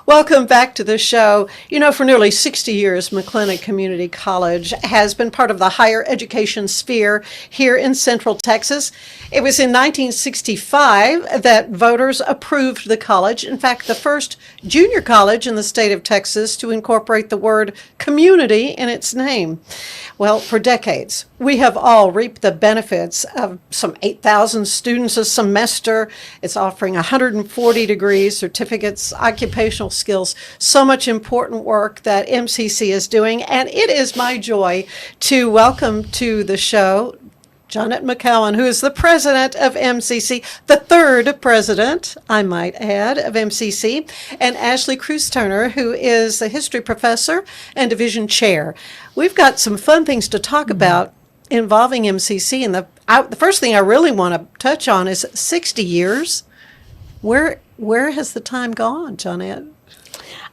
Welcome back to the show. You know, for nearly 60 years, McClennan Community College has been part of the higher education sphere here in Central Texas. It was in 1965 that voters approved the college. In fact, the first junior college in the state of Texas to incorporate the word community in its name. Well, for decades, we have all reaped the benefits of some 8,000 students a semester. It's offering 140 degrees, certificates, occupational skills, so much important work that MCC is doing. And it is my joy to welcome to the show Johnette McKown, who is the president of MCC, the third president, I might add, of MCC, and Ashley Cruseturner, who is a history professor and division chair. We've got some fun things to talk about involving MCC, and the first thing I really want to touch on is 60 years. Where has the time gone, Johnette?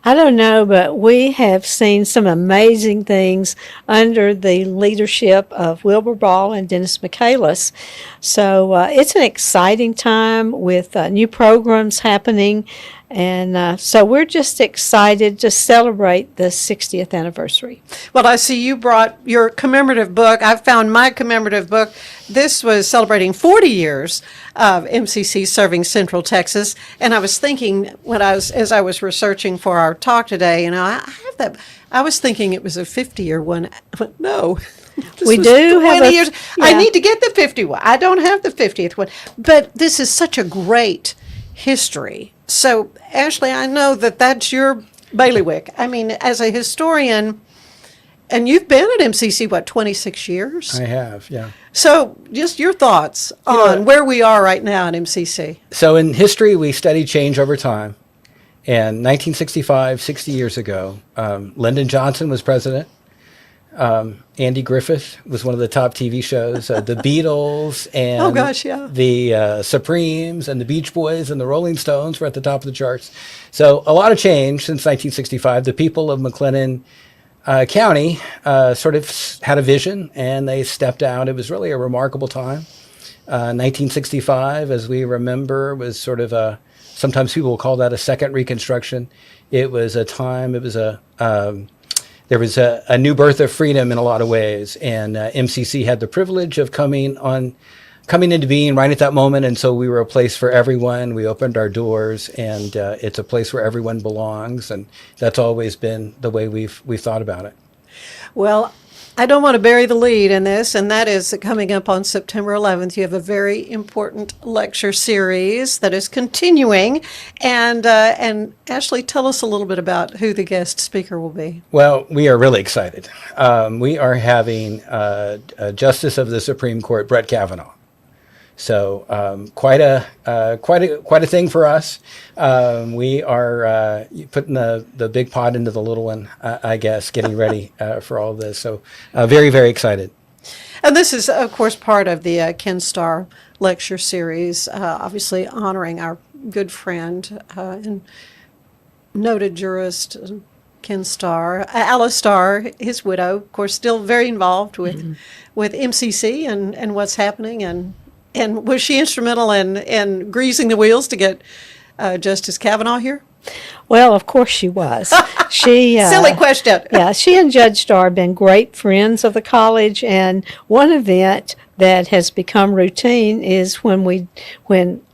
I don't know, but we have seen some amazing things under the leadership of Wilbur Ball and Dennis Michaelis. So it's an exciting time with new programs happening. And so we're just excited to celebrate the 60th anniversary. Well, I see you brought your commemorative book. I found my commemorative book. This was celebrating 40 years of MCC serving Central Texas. And I was thinking, as I was researching for our talk today, I have that. I was thinking it was a 50-year one. But no. We do have 20 years. Yeah. I need to get the 51. I don't have the 50th one. But this is such a great history. So, Ashley, I know that that's your bailiwick. I mean, as a historian, and you've been at MCC, 26 years? I have, yeah. So, just your thoughts on where we are right now at MCC. So, in history, we study change over time. And 1965, 60 years ago, Lyndon Johnson was president. Andy Griffith was one of the top TV shows. The Beatles and the Supremes and the Beach Boys and the Rolling Stones were at the top of the charts. So a lot of change since 1965. The people of McClennan County sort of had a vision and they stepped out. It was really a remarkable time. 1965, as we remember, was sort of sometimes people will call that a second Reconstruction. It was a time, there was a new birth of freedom in a lot of ways, and MCC had the privilege of coming into being right at that moment, and so we were a place for everyone. We opened our doors, and it's a place where everyone belongs, and that's always been the way we've thought about it. Well, I don't want to bury the lead in this, and that is that coming up on September 11th, you have a very important lecture series that is continuing. And Ashley, tell us a little bit about who the guest speaker will be. Well, we are really excited. We are having Justice of the Supreme Court, Brett Kavanaugh. So quite a thing for us. We are putting the big pot into the little one, I guess, getting ready for all this. So very, very excited. And this is, of course, part of the Ken Starr lecture series, obviously honoring our good friend and noted jurist Ken Starr. Alice Starr, his widow, of course, still very involved with MCC and what's happening. And was she instrumental in greasing the wheels to get Justice Kavanaugh here? Well, of course she was. Silly question. Yeah, she and Judge Starr have been great friends of the college, and one event that has become routine is when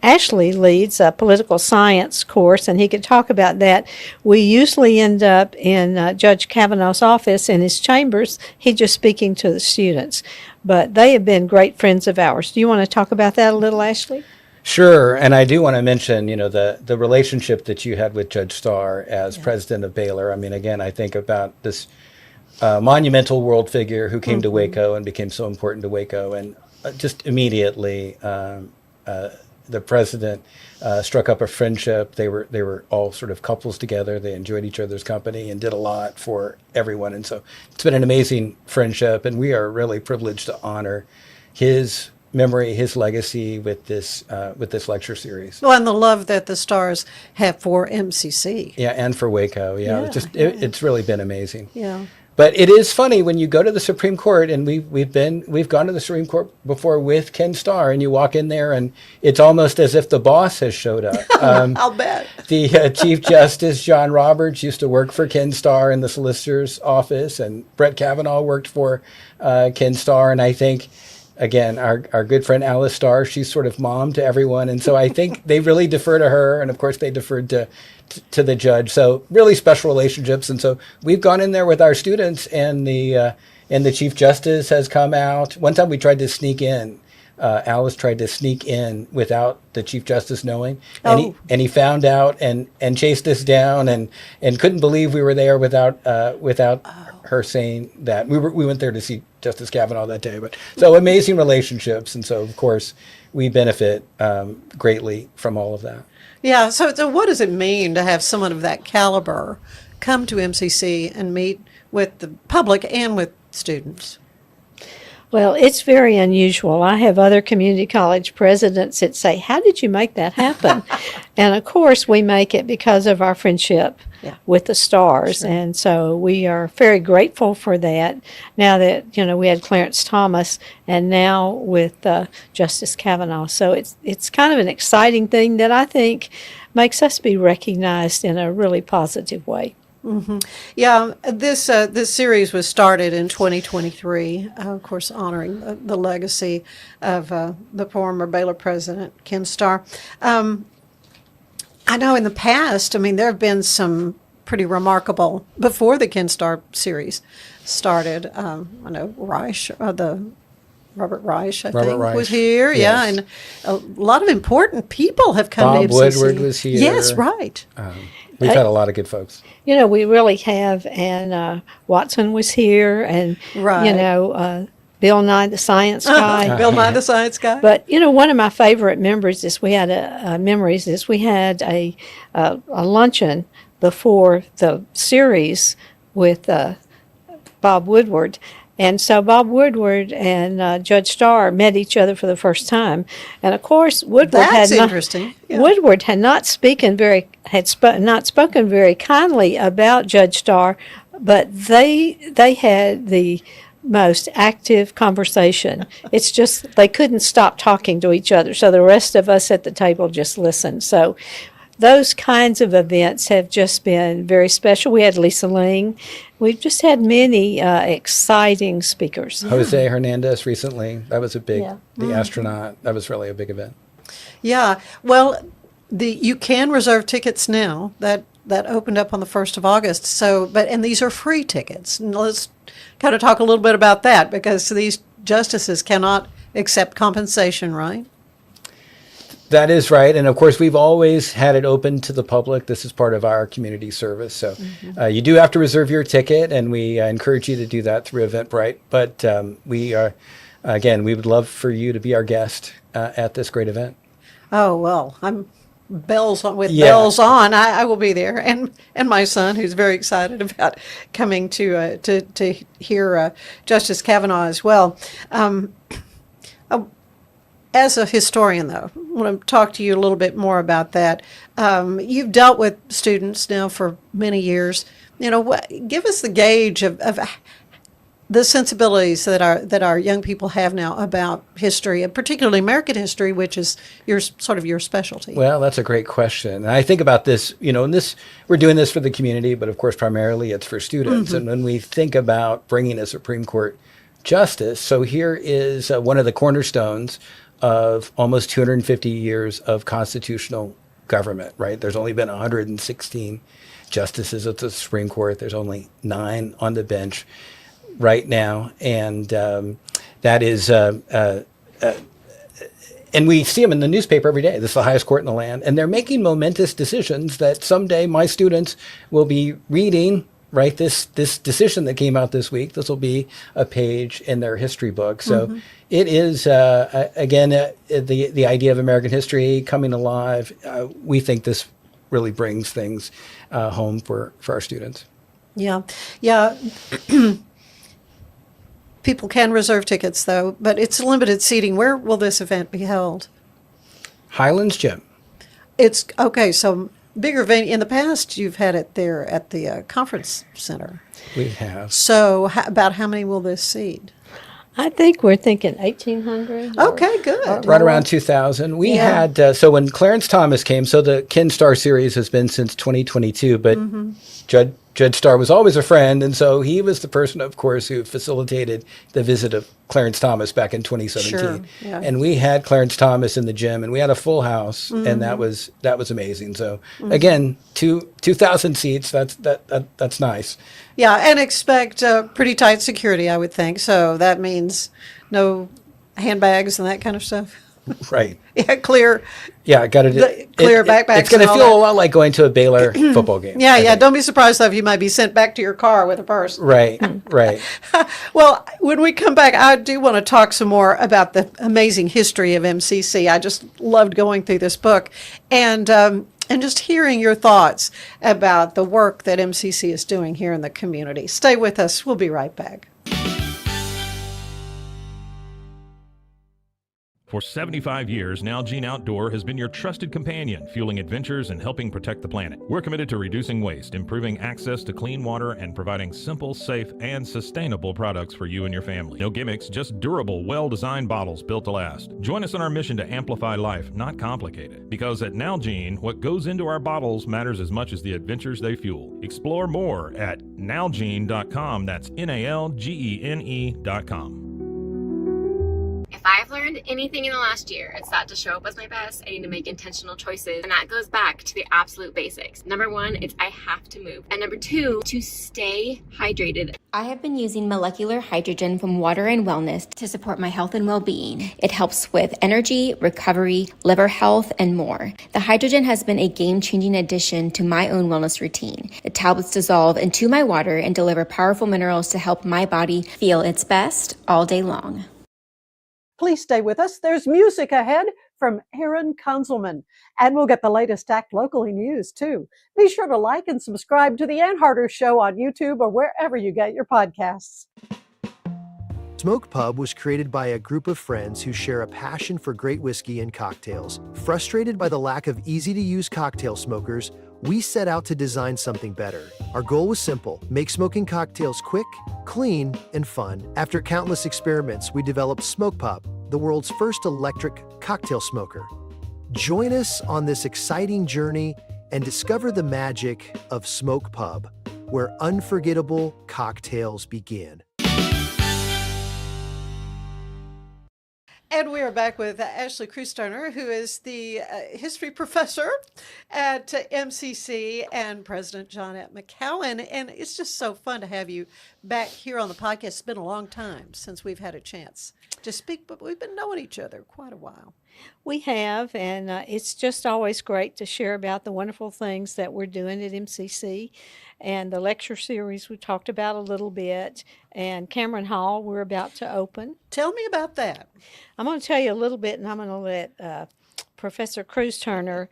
Ashley leads a political science course, and he could talk about that. We usually end up in Judge Kavanaugh's office in his chambers. He's just speaking to the students. But they have been great friends of ours. Do you want to talk about that a little, Ashley? Sure, and I do want to mention, the relationship that you had with Judge Starr as president of Baylor. I mean, again, I think about this monumental world figure who came to Waco and became so important to Waco, and just immediately the president struck up a friendship. They were all sort of couples together. They enjoyed each other's company and did a lot for everyone, and so it's been an amazing friendship, and we are really privileged to honor his memory, his legacy with this lecture series. Well, and the love that the Stars have for MCC. Yeah, and for Waco. Yeah, it's really been amazing. Yeah. But it is funny when you go to the Supreme Court, and we've gone to the Supreme Court before with Ken Starr, and you walk in there, and it's almost as if the boss has showed up. I'll bet. The Chief Justice John Roberts used to work for Ken Starr in the solicitor's office, and Brett Kavanaugh worked for Ken Starr, and I think. Again, our good friend Alice Starr, she's sort of mom to everyone. And so I think they really defer to her. And of course, they deferred to the judge. So really special relationships. And so we've gone in there with our students, and the Chief Justice has come out. One time we tried to sneak in. Alice tried to sneak in without the Chief Justice knowing. And he found out and chased us down and couldn't believe we were there without her saying that. We went there to see Justice Kavanaugh that day. But so amazing relationships. And so, of course, we benefit greatly from all of that. Yeah. So what does it mean to have someone of that caliber come to MCC and meet with the public and with students? Well, it's very unusual. I have other community college presidents that say, how did you make that happen? And of course, we make it because of our friendship with the Stars. Sure. And so we are very grateful for that. Now that, we had Clarence Thomas and now with Justice Kavanaugh. So it's kind of an exciting thing that I think makes us be recognized in a really positive way. Mm-hmm. Yeah, this series was started in 2023, of course, honoring the legacy of the former Baylor president, Ken Starr. I know in the past, there have been some pretty remarkable, before the Ken Starr series started, I know Reich, Robert Reich, I think, was here. Yes. Yeah, and a lot of important people have come to MCC. Bob Woodward was here. Yes, right. We've had a lot of good folks. We really have, and Watson was here, and Bill Nye the Science Guy. Bill Nye the Science Guy. But one of my favorite memories is we had a luncheon before the series with Bob Woodward. And so Bob Woodward and Judge Starr met each other for the first time, and of course Woodward Woodward had not spoken very kindly about Judge Starr, but they had the most active conversation. It's just they couldn't stop talking to each other, so the rest of us at the table just listened. So those kinds of events have just been very special. We had Lisa Ling. We've just had many exciting speakers. Jose Hernandez recently. That was a big, the astronaut. That was really a big event. Yeah. Well, you can reserve tickets now. That opened up on the 1st of August. So, and these are free tickets. And let's kind of talk a little bit about that, because these justices cannot accept compensation, right? That is right. And of course, we've always had it open to the public. This is part of our community service. So you do have to reserve your ticket, and we encourage you to do that through Eventbrite. But we would love for you to be our guest at this great event. Oh, well, I'm bells on. Bells on, I will be there. And my son, who's very excited about coming to hear Justice Kavanaugh as well. As a historian, though, I want to talk to you a little bit more about that. You've dealt with students now for many years. Give us the gauge of the sensibilities that our young people have now about history, and particularly American history, which is your specialty. Well, that's a great question. And I think about this, and we're doing this for the community, but of course, primarily it's for students. Mm-hmm. And when we think about bringing a Supreme Court justice, so here is one of the cornerstones of almost 250 years of constitutional government, right? There's only been 116 justices at the Supreme Court. There's only 9 on the bench right now. And that is, and we see them in the newspaper every day. This is the highest court in the land. And they're making momentous decisions that someday my students will be reading, right? This decision that came out this week, this will be a page in their history book. So it is, again, the idea of American history coming alive. We think this really brings things home for our students. Yeah. People can reserve tickets, though, but it's limited seating. Where will this event be held? Highlands Gym. It's okay. So bigger venue. In the past, you've had it there at the conference center. We have. So about how many will this seat? I think we're thinking 1,800. Okay, good. Right around 2000. We Yeah. had, so when Clarence Thomas came, so the Ken Starr series has been since 2022, but Judge Starr was always a friend. And so he was the person, of course, who facilitated the visit of Clarence Thomas back in 2017. Sure, yeah. And we had Clarence Thomas in the gym and we had a full house and that was amazing. So again, 2,000 seats, that's nice. Yeah, and expect pretty tight security, I would think. So that means no handbags and that kind of stuff. Right. Yeah, clear. Yeah, got Clear backpacks It's going and to all feel that. a lot like going to a Baylor football game. Yeah, I yeah. think. Don't be surprised though if you might be sent back to your car with a purse. Right, right. Well, when we come back, I do want to talk some more about the amazing history of MCC. I just loved going through this book and just hearing your thoughts about the work that MCC is doing here in the community. Stay with us. We'll be right back. For 75 years, Nalgene Outdoor has been your trusted companion, fueling adventures and helping protect the planet. We're committed to reducing waste, improving access to clean water, and providing simple, safe, and sustainable products for you and your family. No gimmicks, just durable, well-designed bottles built to last. Join us in our mission to amplify life, not complicate it. Because at Nalgene, what goes into our bottles matters as much as the adventures they fuel. Explore more at nalgene.com. That's NALGENE.com. If I've learned anything in the last year, it's that to show up as my best, I need to make intentional choices. And that goes back to the absolute basics. Number one, it's I have to move. And number two, to stay hydrated. I have been using molecular hydrogen from Water and Wellness to support my health and well-being. It helps with energy, recovery, liver health, and more. The hydrogen has been a game-changing addition to my own wellness routine. The tablets dissolve into my water and deliver powerful minerals to help my body feel its best all day long. Please stay with us. There's music ahead from Aaron Konzelman. And we'll get the latest Act Locally news, too. Be sure to like and subscribe to The Ann Harder Show on YouTube or wherever you get your podcasts. Smoke Pub was created by a group of friends who share a passion for great whiskey and cocktails. Frustrated by the lack of easy-to-use cocktail smokers, we set out to design something better. Our goal was simple: make smoking cocktails quick, clean, and fun. After countless experiments, we developed Smoke Pub, the world's first electric cocktail smoker. Join us on this exciting journey and discover the magic of Smoke Pub, where unforgettable cocktails begin. And we are back with Ashley Cruseturner, who is the history professor at MCC, and President Johnette McKown. And it's just so fun to have you back here on the podcast. It's been a long time since we've had a chance to speak, but we've been knowing each other quite a while. We have, and it's just always great to share about the wonderful things that we're doing at MCC. And the lecture series we talked about a little bit, and Cameron Hall we're about to open. Tell me about that. I'm going to tell you a little bit, and I'm going to let Professor Cruseturner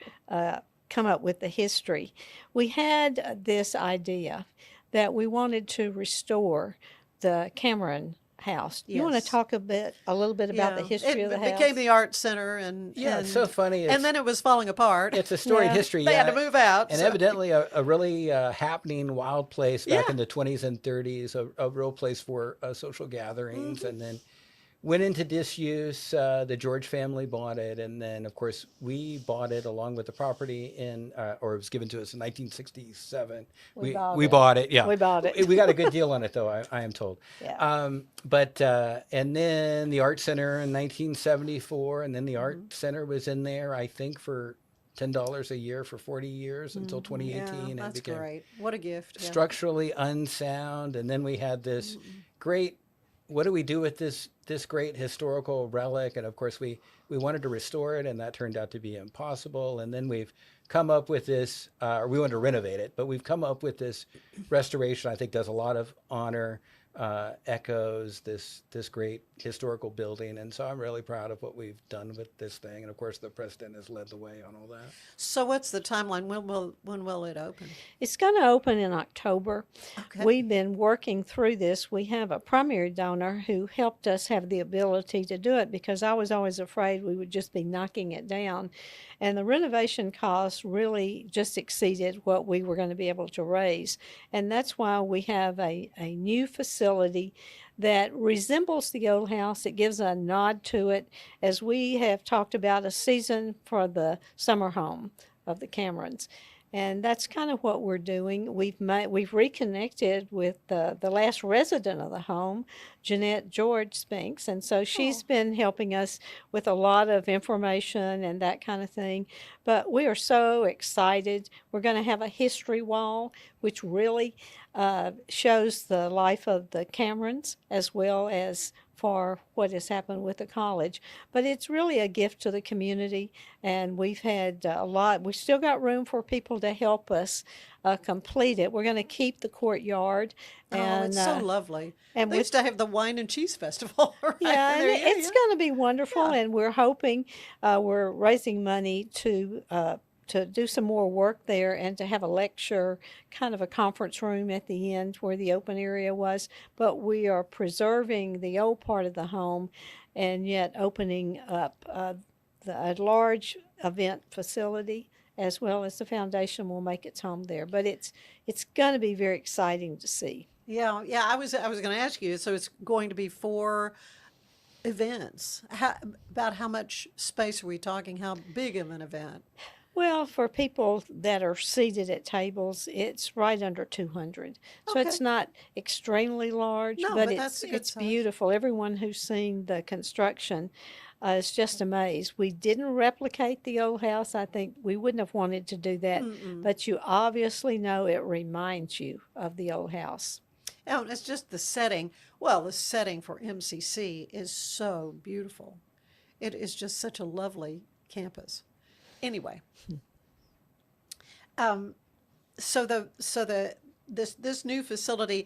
come up with the history. We had this idea that we wanted to restore the Cameron House. You want to Yes. talk a little bit about the history of the house? It became the art center, and Yeah, it's so funny. and then it was falling apart. It's a storied Yeah. history. They yeah. had to move out. And so- evidently a really happening wild place back Yeah. in the 20s and 30s, a real place for social gatherings, and then went into disuse. The George family bought it, and then of course we bought it along with the property or it was given to us in 1967. We bought it. Yeah, We bought it. We got a good deal on it, though. I am told. Yeah. And then the art center in 1974, and then the art center was in there, I think, for $10 a year for 40 years until 2018. Yeah, It that's became great. What a gift. Yeah. structurally unsound, and then we had this great. What do we do with this great historical relic? And of course, we wanted to restore it, and that turned out to be impossible. And then we've come up with this, or we wanted to renovate it, but we've come up with this restoration. I think does a lot of honor echoes this great historical building. And so I'm really proud of what we've done with this thing. And of course, the president has led the way on all that. So what's the timeline? When will it open? It's going to open in October. Okay. We've been working through this. We have a primary donor who helped us have the ability to do it because I was always afraid we would just be knocking it down. And the renovation costs really just exceeded what we were going to be able to raise. And that's why we have a new facility that resembles the old house. It gives a nod to it, as we have talked about a season for the summer home of the Camerons. And that's kind of what we're doing. We've reconnected with the last resident of the home, Johnette George Spinks, and so she's been helping us with a lot of information and that kind of thing. But we are so excited. We're going to have a history wall, which really shows the life of the Camerons as well as for what has happened with the college. But it's really a gift to the community, and we've had a lot. We still got room for people to help us complete it. We're going to keep the courtyard. And, it's so lovely. And they used to have the wine and cheese festival. Right yeah, and there. it's going to be wonderful, and we're hoping we're raising money to do some more work there and to have a lecture, kind of a conference room at the end where the open area was. But we are preserving the old part of the home and yet opening up a large event facility, as well as the foundation will make its home there. But it's going to be very exciting to see. Yeah. I was going to ask you. So it's going to be 4 events. About how much space are we talking? How big of an event? Well, for people that are seated at tables, it's right under 200. So Okay. it's not extremely large, No, but but that's a good it's size. beautiful. Everyone who's seen the construction is just amazed. We didn't replicate the old house. I think we wouldn't have wanted to do that, but you obviously know it reminds you of the old house. Oh, it's just the setting. Well, the setting for MCC is so beautiful. It is just such a lovely campus. Anyway, so this new facility,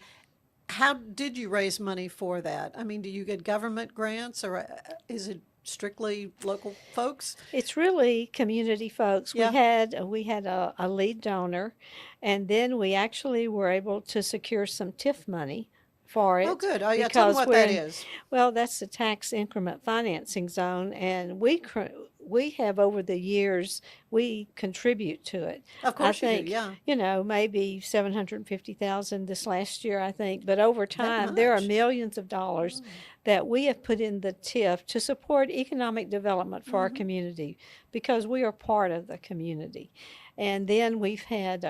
how did you raise money for that? I mean, do you get government grants, or is it strictly local folks? It's really community folks. Yeah. We had a lead donor, and then we actually were able to secure some TIF money for it. Oh, good. Oh, yeah. Tell them what we're that is. Well, that's the tax increment financing zone, and we have over the years, we contribute to it. Of course I you do, think, yeah. maybe $750,000 this last year, I think. But over time, much? there are millions of dollars that we have put in the TIF to support economic development for our community, because we are part of the community. And then we've had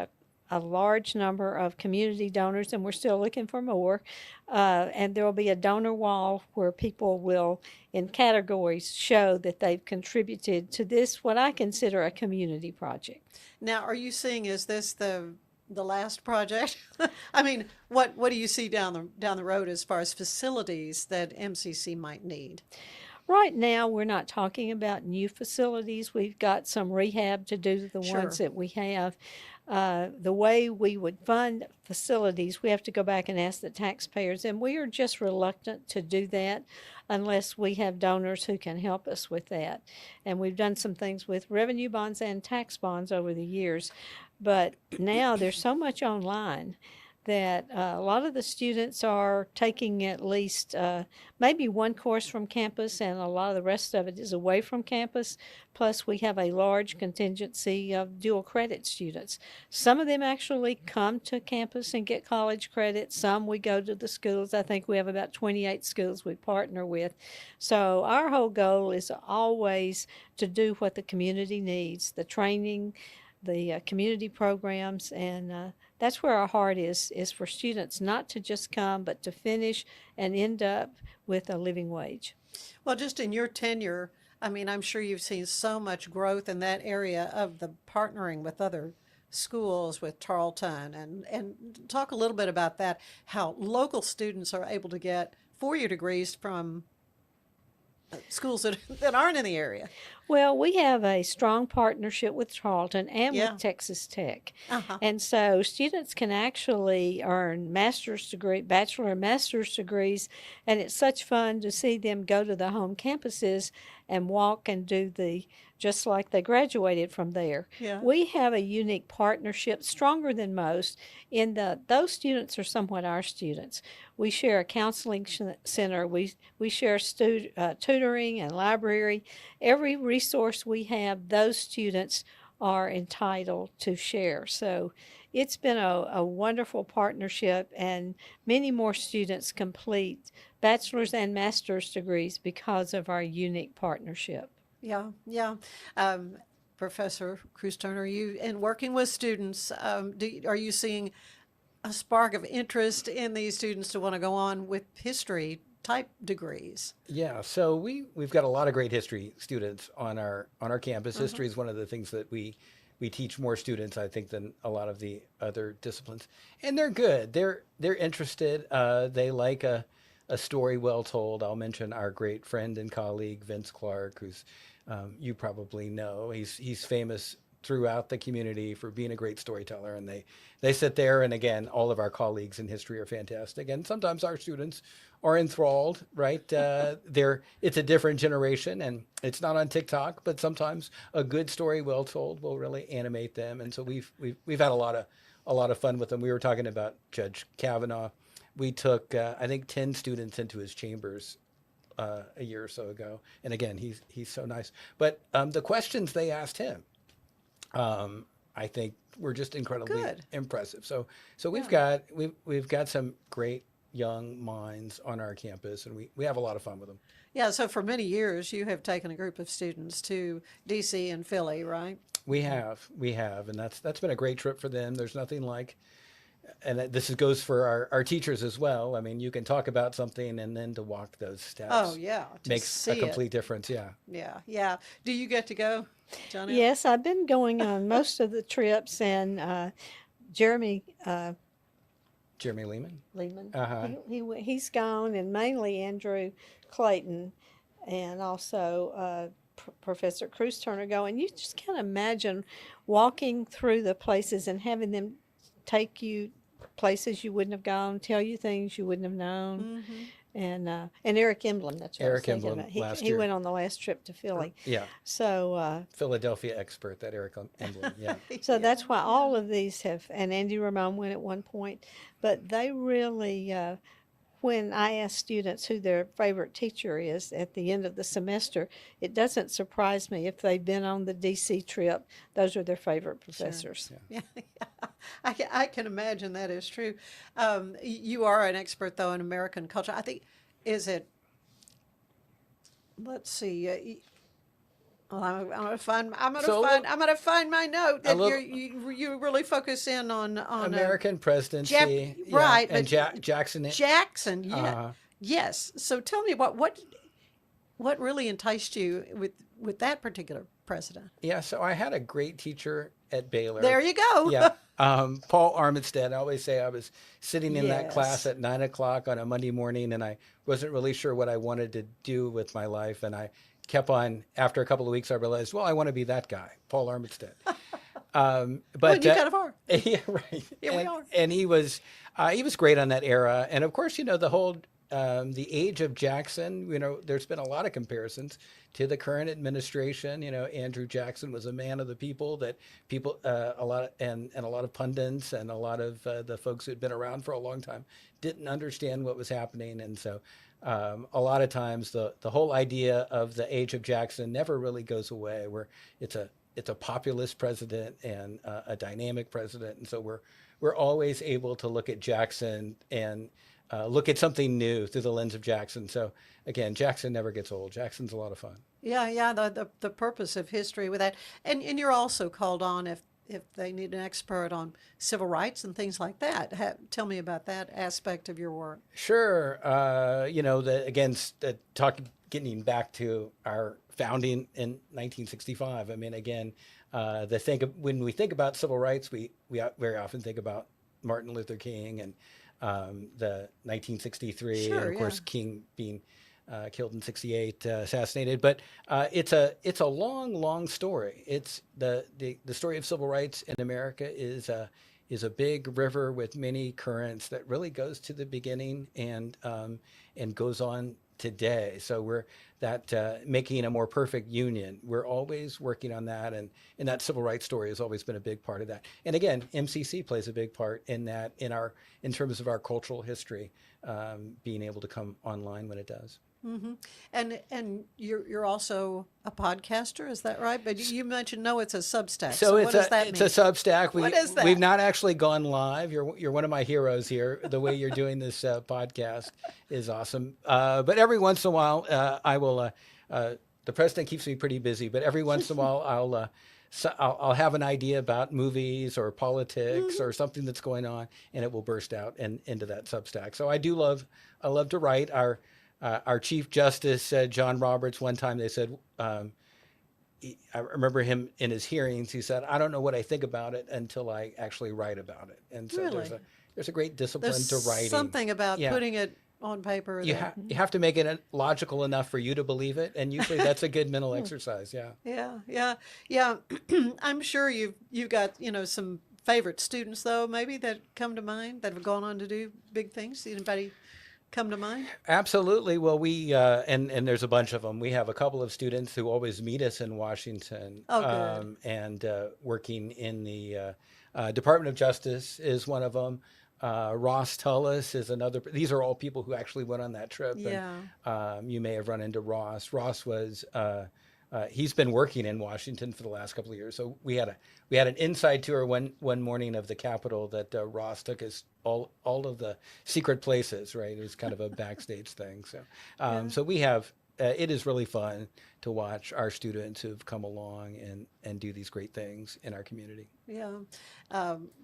a large number of community donors, and we're still looking for more. And there will be a donor wall where people will, in categories, show that they've contributed to this, what I consider a community project. Now, are you seeing, is this the last project? I mean, what do you see down the road as far as facilities that MCC might need? Right now, we're not talking about new facilities. We've got some rehab to do to the Sure. ones that we have. The way we would fund facilities, we have to go back and ask the taxpayers, and we are just reluctant to do that unless we have donors who can help us with that. And we've done some things with revenue bonds and tax bonds over the years, but now there's so much online that a lot of the students are taking at least maybe one course from campus, and a lot of the rest of it is away from campus. Plus, we have a large contingency of dual credit students. Some of them actually come to campus and get college credit. Some we go to the schools. I think we have about 28 schools we partner with. So our whole goal is always to do what the community needs, the training, the community programs, and that's where our heart is for students not to just come, but to finish and end up with a living wage. Well, just in your tenure, I mean, I'm sure you've seen so much growth in that area of the partnering with other schools, with Tarleton, and talk a little bit about that, how local students are able to get four-year degrees from schools that aren't in the area. Well, we have a strong partnership with Charlton and Yeah. with Texas Tech. Uh-huh. And so students can actually earn bachelor and master's degrees, and it's such fun to see them go to the home campuses and walk and do just like they graduated from there. Yeah. We have a unique partnership, stronger than most, in that those students are somewhat our students. We share a counseling center. We share tutoring and library. Every resource we have, those students are entitled to share. So it's been a wonderful partnership, and many more students complete bachelor's and master's degrees because of our unique partnership. Yeah, yeah. Professor Cruseturner, you in working with students, are you seeing a spark of interest in these students to want to go on with history type degrees? Yeah, so we've got a lot of great history students on our campus. History is one of the things that we teach more students, I think, than a lot of the other disciplines, and they're good. They're interested. They like a story well told. I'll mention our great friend and colleague Vince Clark, who's you probably know. He's famous throughout the community for being a great storyteller, and they sit there, and again, all of our colleagues in history are fantastic, and sometimes our students are enthralled, right? It's a different generation, and it's not on TikTok, but sometimes a good story well told will really animate them, and so we've had a lot of fun with them. We were talking about Judge Kavanaugh. We took I think 10 students into his chambers a year or so ago, and again, he's so nice. But the questions they asked him, I think, were just incredibly Good. impressive. So we've got some great young minds on our campus, and we have a lot of fun with them. Yeah, so for many years you have taken a group of students to DC and Philly, right? We have, and that's been a great trip for them. There's nothing like, and goes for our teachers as well. I mean, you can talk about something, and then to walk those steps. Oh, yeah, to makes see a it. complete difference. Yeah. Yeah, yeah. Do you get to go, Johnette? Yes, I've been going on most of the trips, and Jeremy Lehman. Lehman, he's gone, and mainly Andrew Clayton, and also Professor Cruseturner go. And you just can't imagine walking through the places and having them take you places you wouldn't have gone, tell you things you wouldn't have known. And Eric Emblem, that's what I was Eric thinking Emblem about. last He year. went on the last trip to Philly. Yeah. So Philadelphia expert, that Eric Emblem. Yeah. So that's why all of these have, and Andy Ramon went at one point, but they really, when I ask students who their favorite teacher is at the end of the semester, it doesn't surprise me if they've been on the DC trip, those are their favorite professors. Yeah, I can imagine that is true. You are an expert, though, in American culture. I think, let's see. Well, I'm gonna find my note that you really focus in on American presidency, right? and but Jackson. Jackson, yeah, yes. So tell me what really enticed you with that particular president? Yeah, so I had a great teacher at Baylor. There you go. Yeah, Paul Armistead. I always say I was sitting in that Yes. class at 9:00 on a Monday morning, and I wasn't really sure what I wanted to do with my life, and I kept on. After a couple of weeks, I realized, well, I want to be that guy, Paul Armistead. But Well, you kind of are. Yeah, right. Here we are. And he was great on that era, and of course, the whole the age of Jackson. There's been a lot of comparisons to the current administration. Andrew Jackson was a man of the people that people a lot of pundits and a lot of the folks who'd been around for a long time didn't understand what was happening, and so a lot of times the whole idea of the age of Jackson never really goes away. Where it's a populist president and a dynamic president, and so we're always able to look at Jackson and look at something new through the lens of Jackson. So again, Jackson never gets old. Jackson's a lot of fun. Yeah. The purpose of history with that, and you're also called on if they need an expert on civil rights and things like that. Tell me about that aspect of your work. Sure. Getting back to our founding in 1965. I mean, again, when we think about civil rights, we very often think about Martin Luther King and the 1963, Sure, and of course yeah. King being killed in '68, assassinated. But it's a long story. It's the story of civil rights in America is a big river with many currents that really goes to the beginning and goes on today. So we're making a more perfect union. We're always working on that, and that civil rights story has always been a big part of that. And again, MCC plays a big part in that in terms of our cultural history, being able to come online when it does. Mm-hmm. And you're also a podcaster, is that right? But you mentioned it's a Substack. So what does that mean? It's a Substack. What is that? We've not actually gone live. You're one of my heroes here. The way you're doing this podcast is awesome. But every once in a while, I will. The president keeps me pretty busy, but every once in a while, I'll have an idea about movies or politics or something that's going on, and it will burst out into that Substack. So I love to write. Our Chief Justice, John Roberts, one time they said, I remember him in his hearings, he said, I don't know what I think about it until I actually write about it. And so Really? there's a great discipline to writing. Something about putting it on paper. You have to make it logical enough for you to believe it. And usually that's a good mental exercise. Yeah. I'm sure you've got, some favorite students, though, maybe that come to mind that have gone on to do big things. Anybody come to mind? Absolutely. Well, we and there's a bunch of them. We have a couple of students who always meet us in Washington. Oh, good. And working in the Department of Justice is one of them. Ross Tullis is another. These are all people who actually went on that trip. Yeah. And, you may have run into Ross. Ross was. He's been working in Washington for the last couple of years. So we had an inside tour one morning of the Capitol that Ross took us all of the secret places. Right, it was kind of a backstage thing. So so we have. It is really fun to watch our students who've come along and do these great things in our community. Yeah.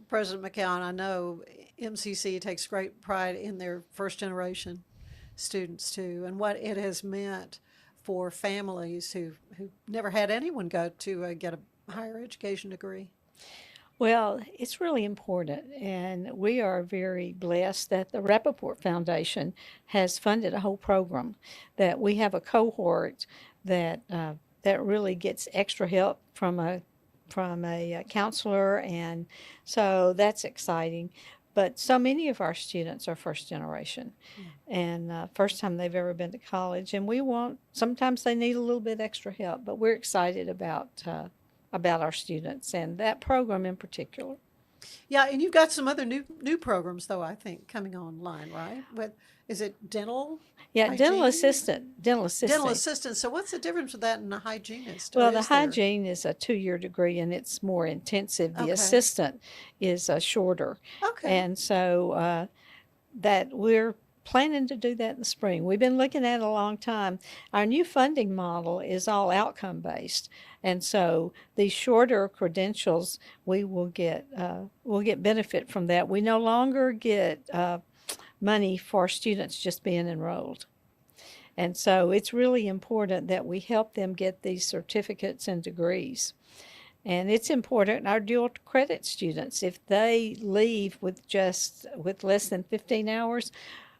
President McKown, I know MCC takes great pride in their first generation students too, and what it has meant for families who never had anyone go to get a higher education degree. Well, it's really important, and we are very blessed that the Rappaport Foundation has funded a whole program, that we have a cohort that really gets extra help from a counselor, and so that's exciting. But so many of our students are first generation and first time they've ever been to college, and sometimes they need a little bit extra help, but we're excited about our students and that program in particular. Yeah, and you've got some other new programs, though, I think, coming online, right? Is it dental? Yeah, hygiene? dental assistant. Dental assistant. So what's the difference with that and a hygienist? Well, the hygiene is a 2-year degree, and it's more intensive. The assistant is shorter. Okay. And so that we're planning to do that in the spring. We've been looking at it a long time. Our new funding model is all outcome-based. And so these shorter credentials, we will get benefit from that. We no longer get money for students just being enrolled. And so it's really important that we help them get these certificates and degrees. And it's important, our dual credit students, if they leave with less than 15 hours,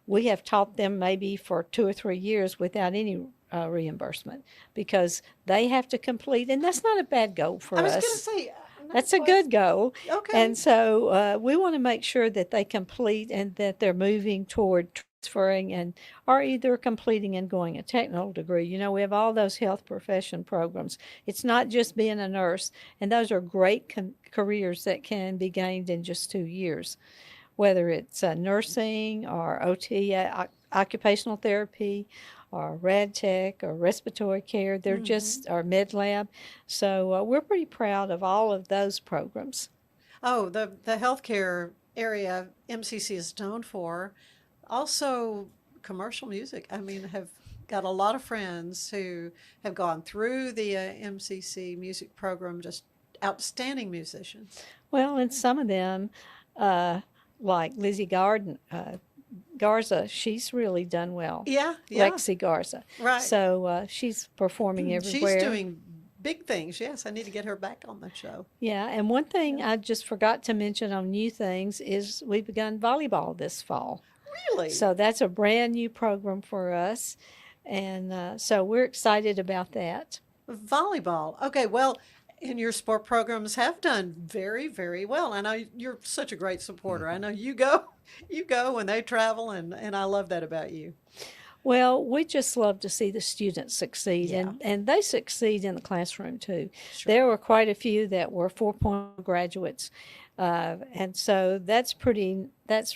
we have taught them maybe for 2 or 3 years without any reimbursement, because they have to complete, and that's not a bad goal for us. I was going to say, that's a good goal. Okay. And so we want to make sure that they complete and that they're moving toward transferring or either completing and going a technical degree. We have all those health profession programs. It's not just being a nurse, and those are great careers that can be gained in just 2 years, whether it's nursing or OT, occupational therapy, or rad tech, or respiratory care. They're just our med lab. So we're pretty proud of all of those programs. Oh, the healthcare area MCC is known for. Also, commercial music. I mean, have got a lot of friends who have gone through the MCC music program, just outstanding musicians. Well, and some of them, like Lizzie Garza, she's really done well. Yeah. Lexi Garza. Right. So she's performing everywhere. She's doing big things. Yes, I need to get her back on the show. Yeah, and one thing I just forgot to mention on new things is we've begun volleyball this fall. Really? So that's a brand new program for us. And so we're excited about that. Volleyball. Okay, well, and your sport programs have done very, very well. I know you're such a great supporter. I know you go when they travel, and I love that about you. Well, we just love to see the students succeed, Yeah. and they succeed in the classroom too. There were quite a few that were 4.0 graduates, and so that's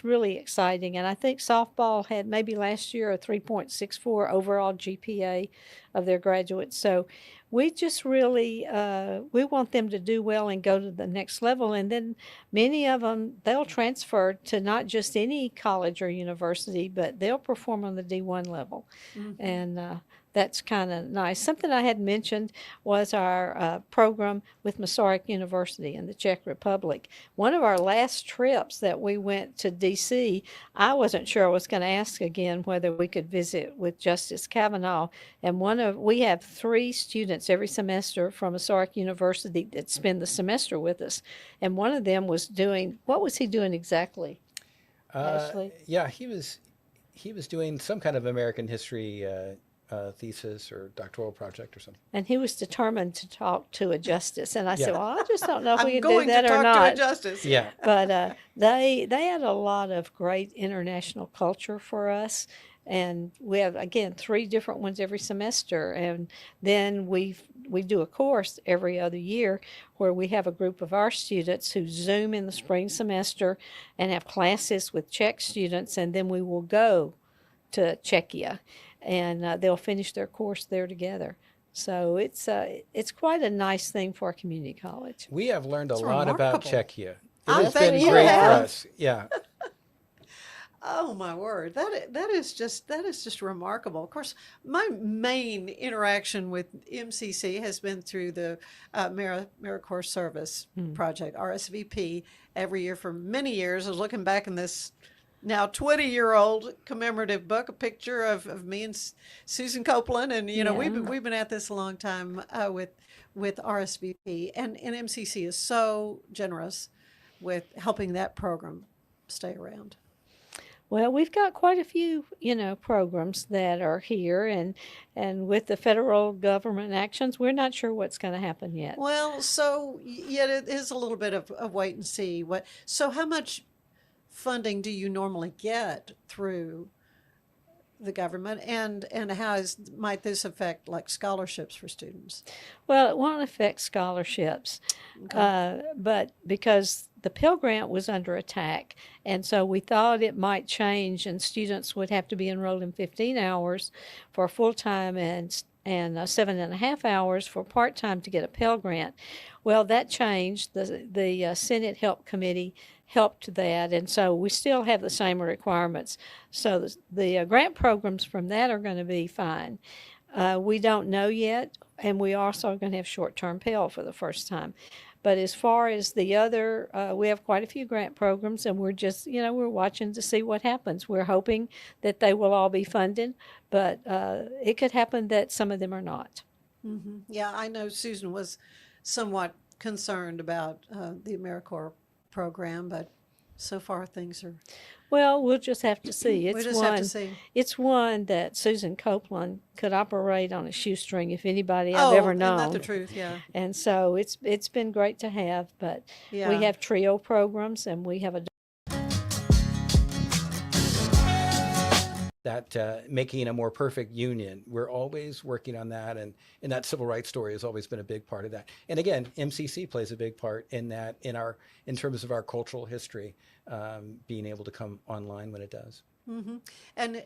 really exciting. And I think softball had maybe last year a 3.64 overall GPA of their graduates. So we just really we want them to do well and go to the next level. And then many of them, they'll transfer to not just any college or university, but they'll perform on the D1 level. And that's kind of nice. Something I had mentioned was our program with Masaryk University in the Czech Republic. One of our last trips that we went to D.C., I wasn't sure I was going to ask again whether we could visit with Justice Kavanaugh. And we have 3 students every semester from Masaryk University that spend the semester with us. And one of them was what was he doing exactly, Ashley? Yeah, he was doing some kind of American history thesis or doctoral project or something. And he was determined to talk to a justice. And I said, Yeah. well, I just don't know if I'm we can going do that to talk or not. to a justice. Yeah. But they had a lot of great international culture for us. And we have, again, 3 different ones every semester. And then we do a course every other year where we have a group of our students who Zoom in the spring semester and have classes with Czech students. And then we will go to Czechia, and they'll finish their course there together. So it's quite a nice thing for a community college. We have learned a It's lot about remarkable. Czechia. It I has bet been you great have. for us. Yeah. Oh my word, that is just remarkable. Of course, my main interaction with MCC has been through the AmeriCorps Service Project, RSVP, every year for many years. I was looking back in this now 20-year-old commemorative book, a picture of me and Susan Copeland, and Yeah. we've been at this a long time with RSVP, and MCC is so generous with helping that program stay around. Well, we've got quite a few, programs that are here, and with the federal government actions, we're not sure what's going to happen yet. Well, so yet it is a little bit of wait and see. So how much funding do you normally get through the government, and how might this affect like scholarships for students? Well, it won't affect scholarships, but because the Pell Grant was under attack, and so we thought it might change, and students would have to be enrolled in 15 hours for full-time and 7.5 hours for part-time to get a Pell Grant. Well, that changed. The Senate Help Committee helped that, and so we still have the same requirements. So the grant programs from that are going to be fine. We don't know yet, and we also are going to have short-term Pell for the first time. But as far as the other, we have quite a few grant programs, and we're just, we're watching to see what happens. We're hoping that they will all be funded, but it could happen that some of them are not. Mm-hmm. Yeah, I know Susan was somewhat concerned about the AmeriCorps program, but so far things are. Well, we'll just have to see. We just have to see. It's one that Susan Copeland could operate on a shoestring if anybody I've ever known. Isn't that the truth? Yeah. And so it's been great to have, but Yeah. we have trio programs, and we have that making a more perfect union. We're always working on that, and that civil rights story has always been a big part of that. And again, MCC plays a big part in that, in terms of our cultural history, being able to come online when it does. Mm-hmm.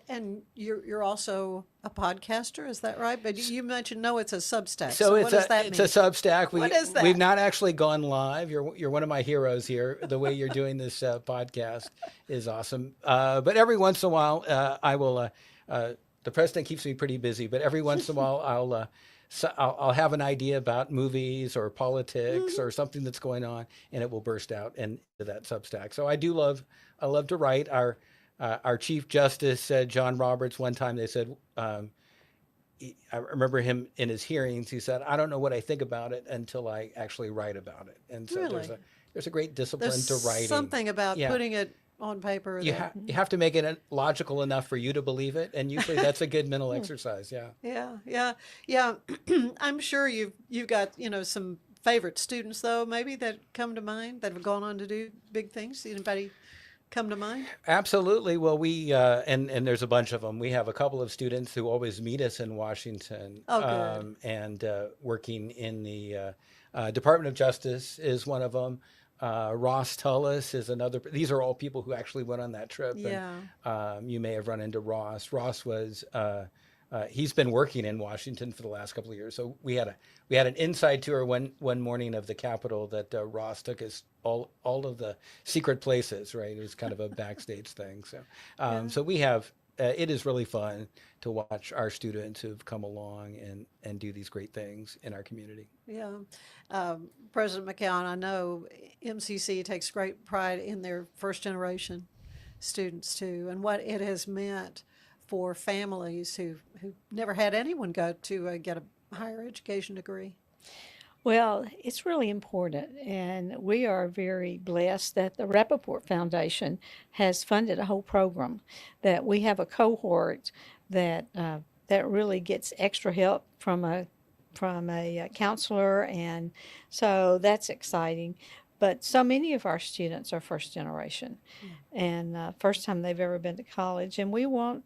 And you're also a podcaster, is that right? But you mentioned it's a Substack. So what does that mean? It's a Substack. What is that? We've not actually gone live. You're one of my heroes here. The way you're doing this podcast is awesome. But every once in a while, I will. The president keeps me pretty busy, but every once in a while, I'll have an idea about movies or politics or something that's going on, and it will burst out into that Substack. So I love to write. Our Chief Justice, John Roberts, one time they said, I remember him in his hearings, he said, I don't know what I think about it until I actually write about it. And so Really? there's a great discipline There's to writing. something about Yeah. putting it on paper. You, you have to make it logical enough for you to believe it, and usually that's a good mental exercise. Yeah. Yeah. I'm sure you've got some favorite students though, maybe that come to mind that have gone on to do big things. Anybody come to mind? Absolutely. Well, we and there's a bunch of them. We have a couple of students who always meet us in Washington, Oh, good. and working in the Department of Justice is one of them. Ross Tullis is another. These are all people who actually went on that trip. Yeah. And, you may have run into Ross. Ross was. He's been working in Washington for the last couple of years. So we had an inside tour one morning of the Capitol that Ross took us all of the secret places. Right, it was kind of a backstage thing. So so we have. It is really fun to watch our students who've come along and do these great things in our community. Yeah. President McKown, I know MCC takes great pride in their first generation students too, and what it has meant for families who never had anyone go to get a higher education degree. Well, it's really important, and we are very blessed that the Rappaport Foundation has funded a whole program. That we have a cohort that really gets extra help from a counselor, and so that's exciting. But so many of our students are first generation, and first time they've ever been to college, and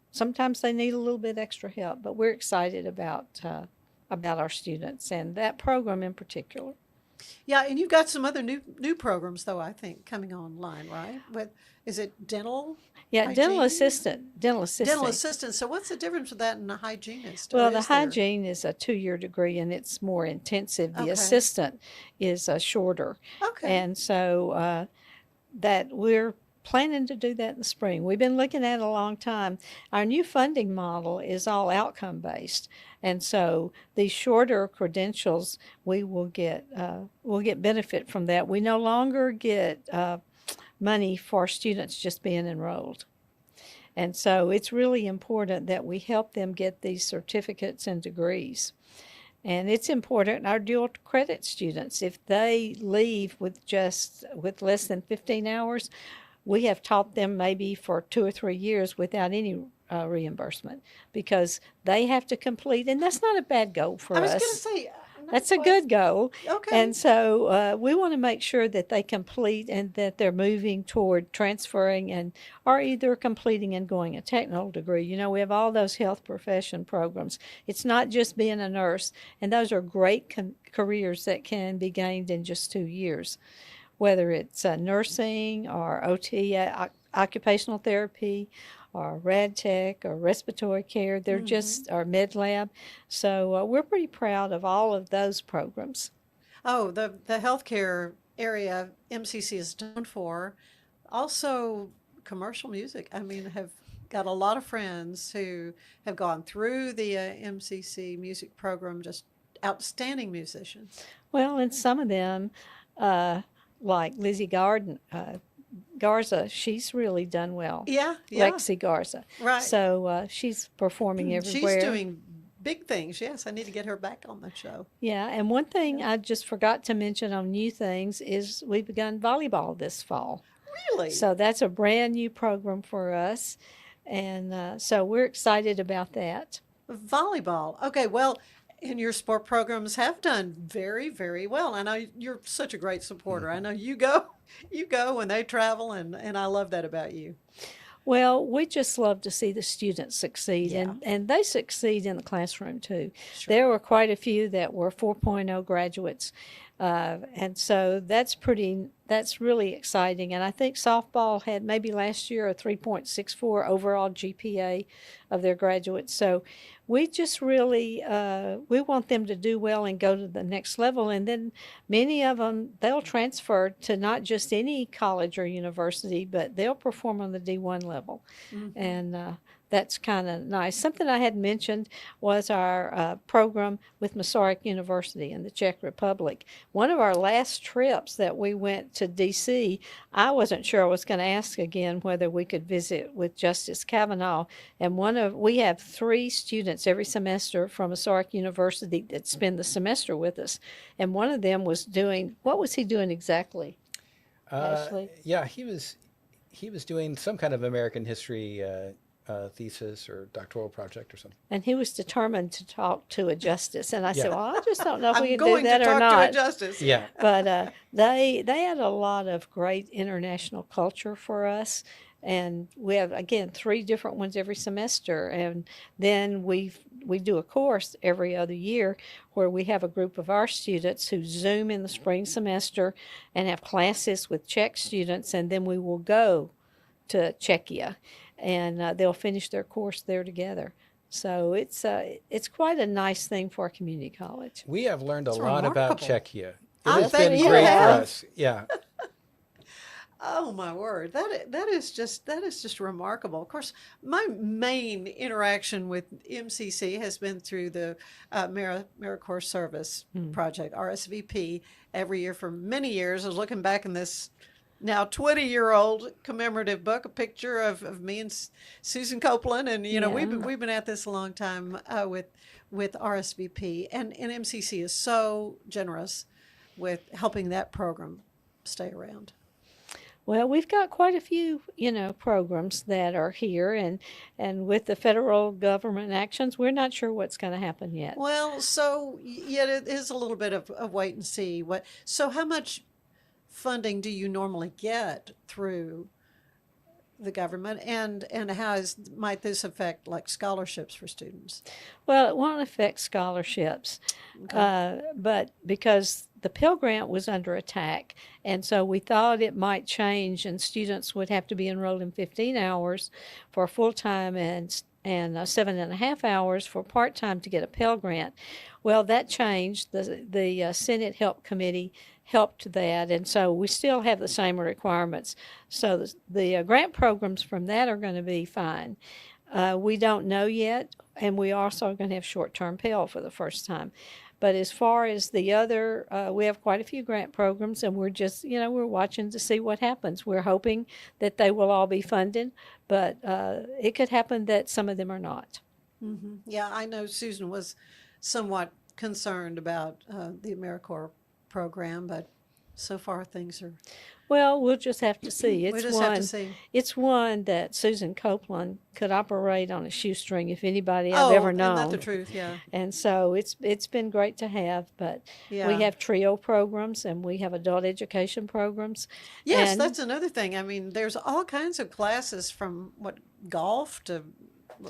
sometimes they need a little bit extra help, but we're excited about our students and that program in particular. Yeah, and you've got some other new programs though, I think, coming online, right? Is it dental? Yeah, hygiene? dental assistant. Dental assistant. So what's the difference with that and a hygienist? Well, the hygiene is a 2-year degree, and it's more intensive. The assistant is shorter. Okay. And so that we're planning to do that in the spring. We've been looking at it a long time. Our new funding model is all outcome based, and so these shorter credentials, we will get benefit from that. We no longer get money for students just being enrolled. And so it's really important that we help them get these certificates and degrees. And it's important, our dual credit students, if they leave with less than 15 hours, we have taught them maybe for 2 or 3 years without any reimbursement, because they have to complete, and that's not a bad goal for us. I was going to say, that's a good goal. Okay. And so we want to make sure that they complete and that they're moving toward transferring or either completing and going a technical degree. We have all those health profession programs. It's not just being a nurse, and those are great careers that can be gained in just 2 years, whether it's nursing or OT, occupational therapy, or rad tech, or respiratory care. They're just our med lab. So we're pretty proud of all of those programs. Oh, the healthcare area MCC is known for. Also, commercial music. I mean, have got a lot of friends who have gone through the MCC music program, just outstanding musicians. Well, and some of them, like Lizzie Garza, she's really done well. Yeah. Lexi Garza. Right. So she's performing everywhere. She's doing big things. Yes, I need to get her back on the show. Yeah, and one thing I just forgot to mention on new things is we've begun volleyball this fall. Really? So that's a brand new program for us, and so we're excited about that. Volleyball. Okay, well, and your sport programs have done very, very well. I know you're such a great supporter. I know you go when they travel, and I love that about you. Well, we just love to see the students succeed, and they succeed in the classroom too. Sure. There were quite a few that were 4.0 graduates, and so that's really exciting. And I think softball had maybe last year a 3.64 overall GPA of their graduates. So we just really we want them to do well and go to the next level. And then many of them, they'll transfer to not just any college or university, but they'll perform on the D1 level. And that's kind of nice. Something I had mentioned was our program with Masaryk University in the Czech Republic. One of our last trips that we went to D.C., I wasn't sure I was going to ask again whether we could visit with Justice Kavanaugh. And we have 3 students every semester from Masaryk University that spend the semester with us. And one of them was what was he doing exactly, Ashley? Yeah, he was he was doing some kind of American history thesis or doctoral project or something. And he was determined to talk to a justice. And I said, Yeah. well, I just don't know if we I'm can do going to that or talk to a not. justice. Yeah. But they had a lot of great international culture for us. And we have, again, 3 different ones every semester. And then we do a course every other year where we have a group of our students who Zoom in the spring semester and have classes with Czech students. And then we will go to Czechia, and they'll finish their course there together. So it's quite a nice thing for a community college. We have learned a It's lot about remarkable. Czechia. It I has bet been you great have. for us. Yeah. Oh my word, that is just remarkable. Of course, my main interaction with MCC has been through the AmeriCorps Service Project, RSVP, every year for many years. I was looking back in this now 20-year-old commemorative book, a picture of me and Susan Copeland, and we've been at this a long time with RSVP, and MCC is so generous with helping that program stay around. Well, we've got quite a few, programs that are here, and with the federal government actions, we're not sure what's going to happen yet. Well, so yet it is a little bit of wait and see. So how much funding do you normally get through the government, and how might this affect like scholarships for students? Well, it won't affect scholarships, but because the Pell Grant was under attack, and so we thought it might change, and students would have to be enrolled in 15 hours for full-time and 7.5 hours for part-time to get a Pell Grant. Well, that changed. The Senate Help Committee helped that, and so we still have the same requirements. So the grant programs from that are going to be fine. We don't know yet, and we also are going to have short-term Pell for the first time. But as far as the other, we have quite a few grant programs, and we're just, we're watching to see what happens. We're hoping that they will all be funded, but it could happen that some of them are not. Mm-hmm. Yeah, I know Susan was somewhat concerned about the AmeriCorps program, but so far things are. Well, we'll just have to see. We just have to see. It's one that Susan Copeland could operate on a shoestring if anybody I've ever known. Isn't that the truth? Yeah. And so it's been great to have, but Yeah. we have TRIO programs and we have adult education programs. Yes, and that's another thing. I mean, there's all kinds of classes from golf to.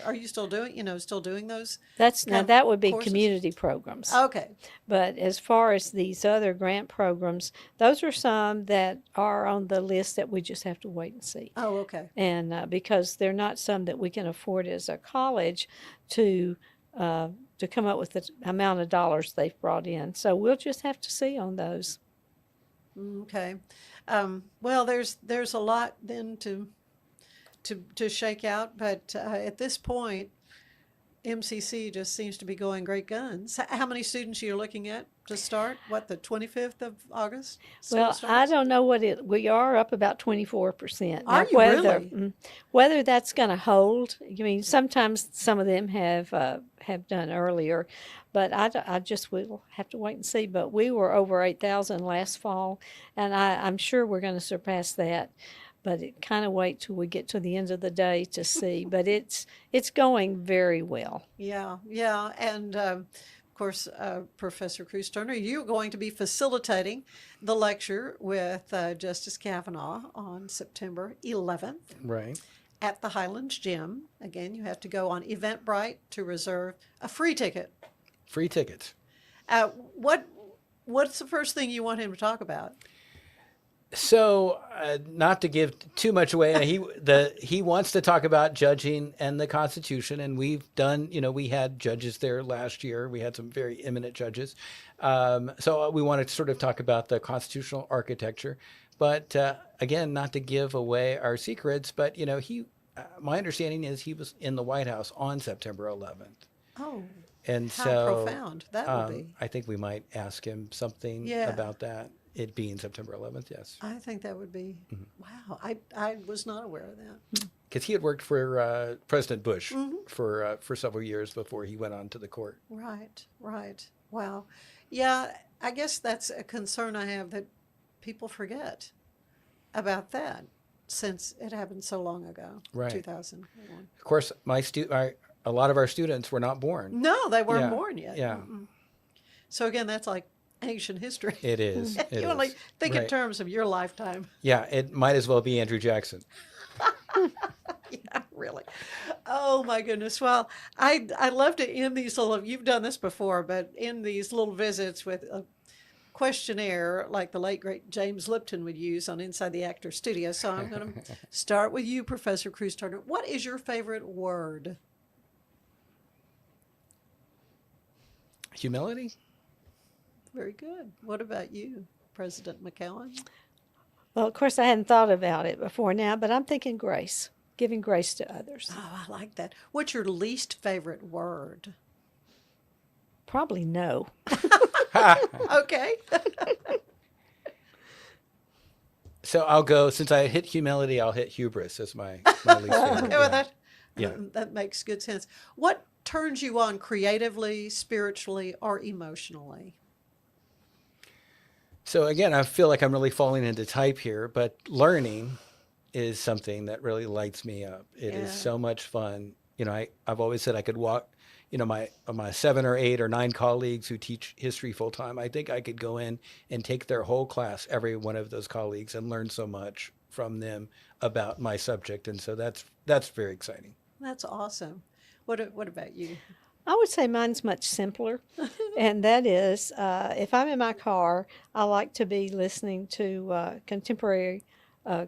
Are you still doing those? now that would be courses? community programs. Okay. But as far as these other grant programs, those are some that are on the list that we just have to wait and see. Oh, okay. And because they're not some that we can afford as a college to come up with the amount of dollars they've brought in. So we'll just have to see on those. Okay. Well, there's a lot then to shake out, but at this point, MCC just seems to be going great guns. How many students are you looking at to start? What, the 25th of August? Well, I don't know we are up about 24%. Are Now, you really? Whether that's going to hold, I mean, sometimes some of them have done earlier, but I just will have to wait and see. But we were over 8,000 last fall, and I'm sure we're going to surpass that. But it kind of wait till we get to the end of the day to see. But it's going very well. Yeah, and of course, Professor Cruseturner, you're going to be facilitating the lecture with Justice Kavanaugh on September 11th. Right. At the Highlands Gym. Again, you have to go on Eventbrite to reserve a free ticket. Free tickets. What's the first thing you want him to talk about? So, not to give too much away, he wants to talk about judging and the Constitution, and we've done. We had judges there last year. We had some very eminent judges. So we want to sort of talk about the constitutional architecture, but again, not to give away our secrets. But my understanding is he was in the White House on September 11th. Oh, and how so profound that would be. I think we might ask him something about that. It being September 11th, yes. I think that would be, wow, I was not aware of that. Because he had worked for President Bush for several years before he went on to the court. Right. Wow. Yeah, I guess that's a concern I have, that people forget about that. since it happened so long ago, Right. 2001. Of course, a lot of our students were not born. No, they weren't Yeah, born yet. yeah. Mm-mm. So again, that's like ancient history. It is. It You only is. think in Right. terms of your lifetime. Yeah, it might as well be Andrew Jackson. Yeah, really. Oh my goodness. Well, I love to end these little, you've done this before, but in these little visits with a questionnaire like the late great James Lipton would use on Inside the Actor Studio. So I'm going to start with you, Professor Cruseturner. What is your favorite word? Humility? Very good. What about you, President McKown? Well, of course, I hadn't thought about it before now, but I'm thinking grace, giving grace to others. Oh, I like that. What's your least favorite word? Probably no. Okay. So I'll go, since I hit humility, I'll hit hubris as my least favorite. Well, Yeah. that makes good sense. What turns you on creatively, spiritually, or emotionally? So again, I feel like I'm really falling into type here, but learning is something that really lights me up. It is Yeah. so much fun. I've always said I could walk, my 7 or 8 or 9 colleagues who teach history full time. I think I could go in and take their whole class, every one of those colleagues, and learn so much from them about my subject. And so that's very exciting. That's awesome. What about you? I would say mine's much simpler, and that is if I'm in my car, I like to be listening to contemporary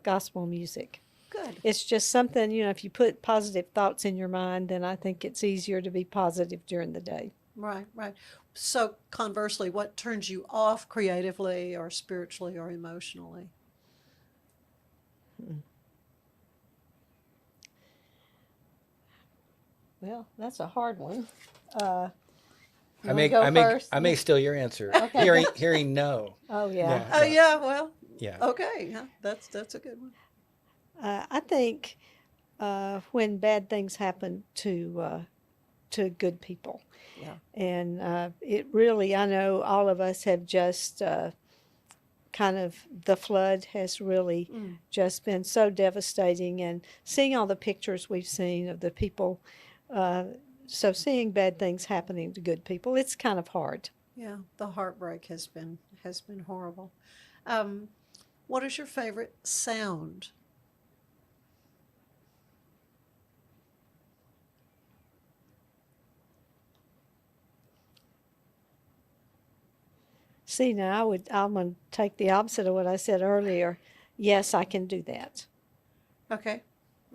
gospel music. Good. It's just something, if you put positive thoughts in your mind, then I think it's easier to be positive during the day. Right, right. So conversely, what turns you off creatively or spiritually or emotionally? Well, that's a hard one. I go first? may steal your answer. Hearing no. Oh, yeah. Oh, yeah, well, Yeah. okay. Yeah, that's a good one. I think when bad things happen to good people. Yeah. And it really, I know all of us have just kind of, the flood has really just been so devastating. And seeing all the pictures we've seen of the people, so seeing bad things happening to good people, it's kind of hard. Yeah, the heartbreak has been horrible. What is your favorite sound? See, now I'm going to take the opposite of what I said earlier. Yes, I can do that. Okay.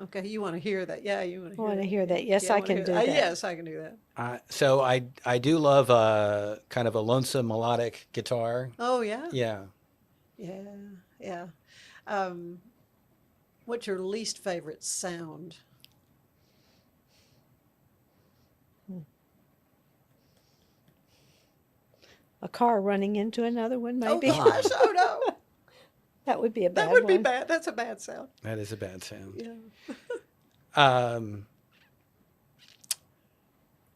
Okay, you want to hear that? Yeah, you want to I hear want that. to hear that. Yes, Yeah, I wanna can hear do that. that. Yes, I can do that. So I do love kind of a lonesome melodic guitar. Oh, yeah? Yeah. Yeah, yeah. What's your least favorite sound? A car running into another one, maybe. Oh, gosh, oh, no. That would be a bad That would be one. bad. That's a bad sound. That is a bad sound. Yeah.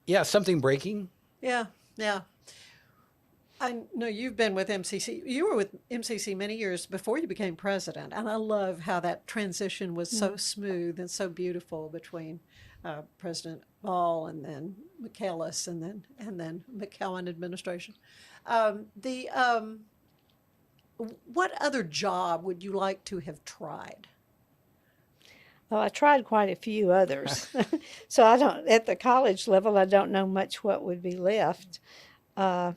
Yeah, something breaking. Yeah, yeah. I know you've been with MCC. You were with MCC many years before you became president, and I love how that transition was so smooth and so beautiful between President Ball and then McAllis and then McCowan administration. What other job would you like to have tried? Well, I tried quite a few others. So at the college level, I don't know much what would be left. I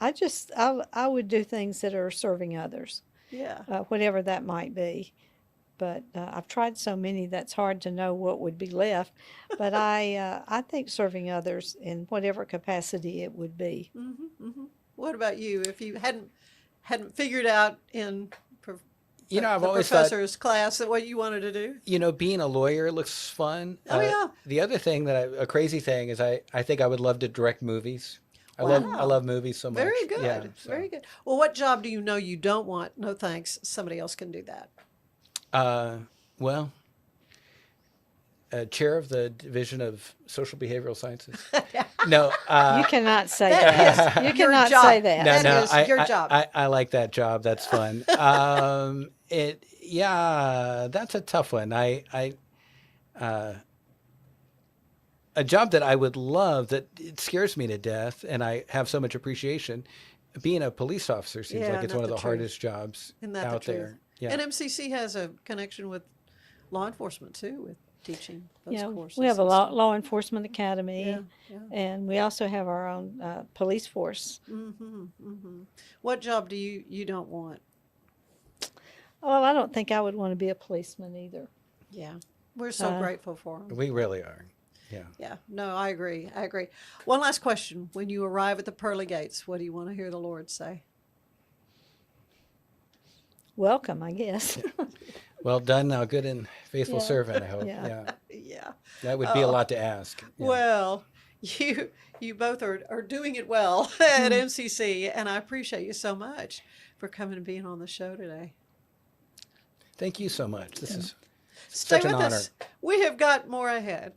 would do things that are serving others, Yeah. whatever that might be. But I've tried so many that's hard to know what would be left. But I think serving others in whatever capacity it would be. What about you? If you hadn't figured out in I've the always thought, professor's class that what you wanted to do? being a lawyer looks fun. Oh, yeah. The other thing a crazy thing is I think I would love to direct movies. I Wow. love movies so much. Very good. Yeah, so. Very good. Well, what job do you know you don't want? No thanks. Somebody else can do that. Well, chair of the Division of Social Behavioral Sciences. No, You cannot say that. You your cannot job. say that. That is your job. I like that job. That's fun. Yeah, that's a tough one. A job that I would love, that it scares me to death, and I have so much appreciation. Being a police officer seems Yeah, like it's not one of the the truth. hardest jobs Isn't that the out truth? there. Yeah. And MCC has a connection with law enforcement too, with teaching those Yeah, courses. we have a and stuff. law enforcement academy, Yeah, yeah. and we also have our own police force. What job do you don't want? Well, I don't think I would want to be a policeman either. Yeah, we're so grateful for them. We really are. Yeah. Yeah, no, I agree. I agree. One last question. When you arrive at the pearly gates, what do you want to hear the Lord say? Welcome, I guess. Well done, now good and faithful Yeah. servant, I hope. Yeah. Yeah. Yeah. That would be a lot to ask. Yeah. Well, you both are doing it well at MCC, and I appreciate you so much for coming and being on the show today. Thank you so much. This is Stay such an with honor. us. We have got more ahead.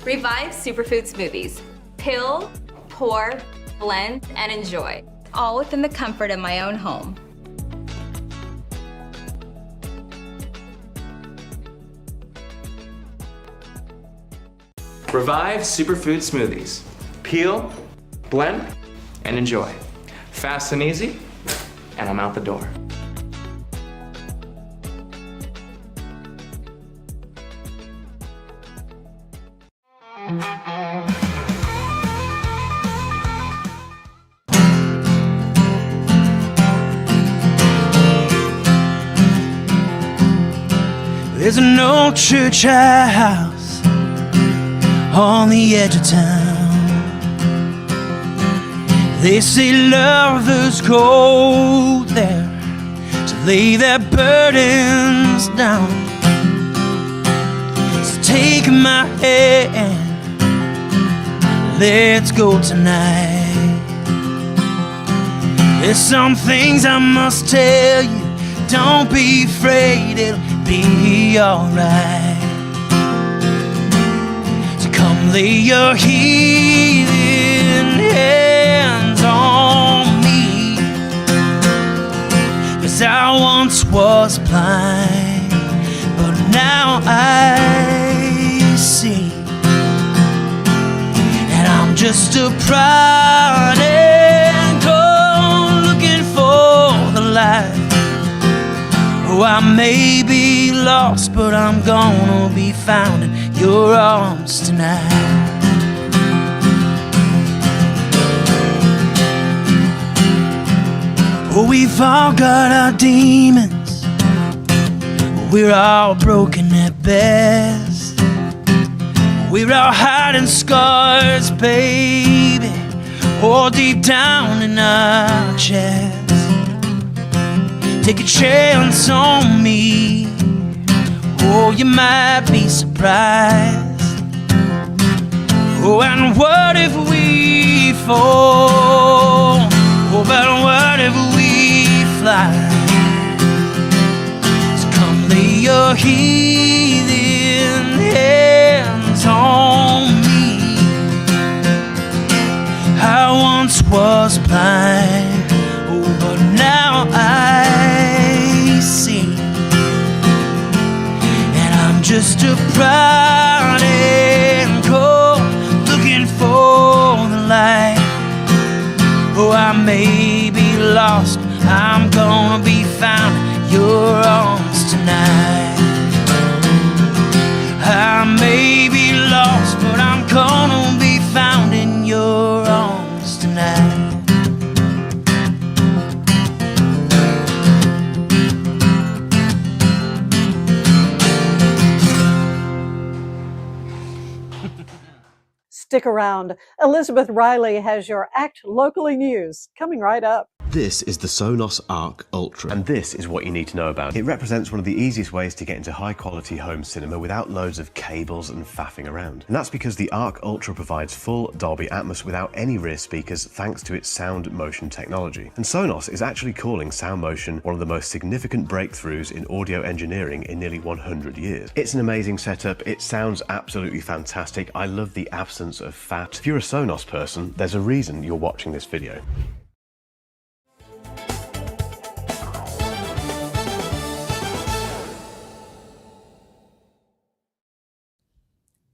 Revive Superfood Smoothies. Pill, pour, blend, and enjoy. All within the comfort of my own home. Revive Superfood Smoothies. Peel, blend, and enjoy. Fast and easy, and I'm out the door. There's an old church house on the edge of town. They say lovers go there to lay their burdens down. So take my hand, let's go tonight. There's some things I must tell you. Don't be afraid, it'll be alright. So come lay your healing hands on me. 'Cause I once was blind, but now I see. And I'm just a prodigal looking for the light. Oh, I may be lost, but I'm gonna be found in your arms tonight. Oh, we've all got our demons. We're all broken at best. We're all hiding scars, baby, all deep down in our chest. Take a chance on me. Oh, you might be surprised. Oh, and what if we fall? Oh, but what if we fly? So come lay your healing hands on me. I once was blind, oh, but now I see. And I'm just a prodigal looking for the light. Oh, I may be lost, I'm gonna be found in your arms tonight. I may be lost, but I'm gonna be found in your arms tonight. Stick around. Elizabeth Riley has your Act Locally news coming right up. This is the Sonos Arc Ultra. And this is what you need to know about. It represents one of the easiest ways to get into high quality home cinema without loads of cables and faffing around. And that's because the Arc Ultra provides full Dolby Atmos without any rear speakers thanks to its sound motion technology. And Sonos is actually calling sound motion one of the most significant breakthroughs in audio engineering in nearly 100 years. It's an amazing setup. It sounds absolutely fantastic. I love the absence of fat. If you're a Sonos person, there's a reason you're watching this video.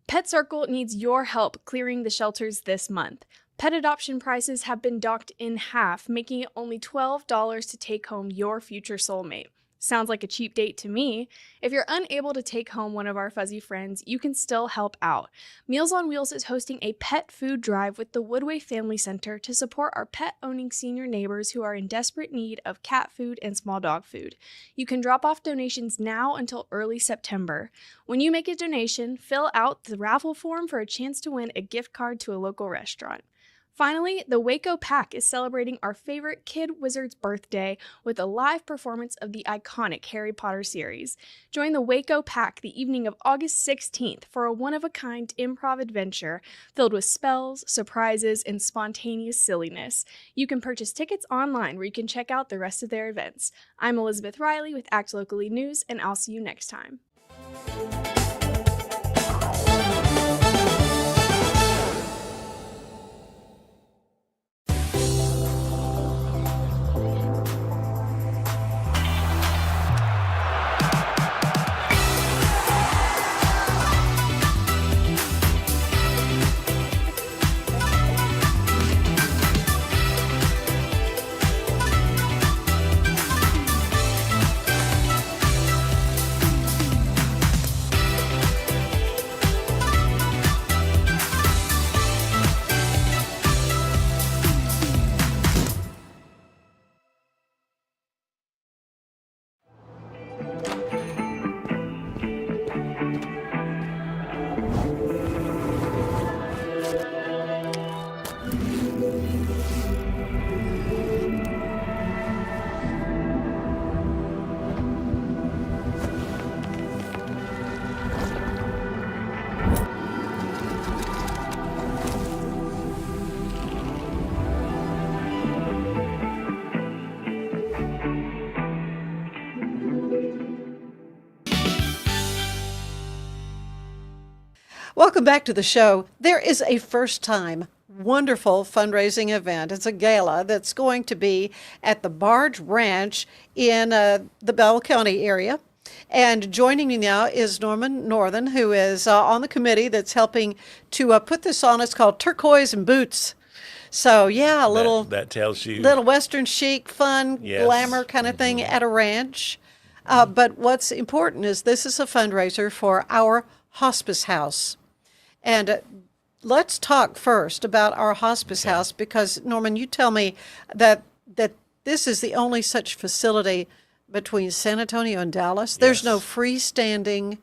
Pet Circle needs your help clearing the shelters this month. Pet adoption prices have been docked in half, making it only $12 to take home your future soulmate. Sounds like a cheap date to me. If you're unable to take home one of our fuzzy friends, you can still help out. Meals on Wheels is hosting a pet food drive with the Woodway Family Center to support our pet-owning senior neighbors who are in desperate need of cat food and small dog food. You can drop off donations now until early September. When you make a donation, fill out the raffle form for a chance to win a gift card to a local restaurant. Finally, the Waco Pack is celebrating our favorite kid wizard's birthday with a live performance of the iconic Harry Potter series. Join the Waco Pack the evening of August 16th for a one-of-a-kind improv adventure filled with spells, surprises, and spontaneous silliness. You can purchase tickets online where you can check out the rest of their events. I'm Elizabeth Riley with Act Locally News, and I'll see you next time. Welcome back to the show. There is a first-time wonderful fundraising event. It's a gala that's going to be at the Barge Ranch in the Bell County area. And joining me now is Norman Northen, who is on the committee that's helping to put this on. It's called Turquoise and Boots. So, yeah, a little that tells you little Western chic, fun, glamour kind of thing at a ranch. But what's important is this is a fundraiser for our hospice house. And let's talk first about our hospice house, because, Norman, you tell me that this is the only such facility between San Antonio and Dallas. There's no freestanding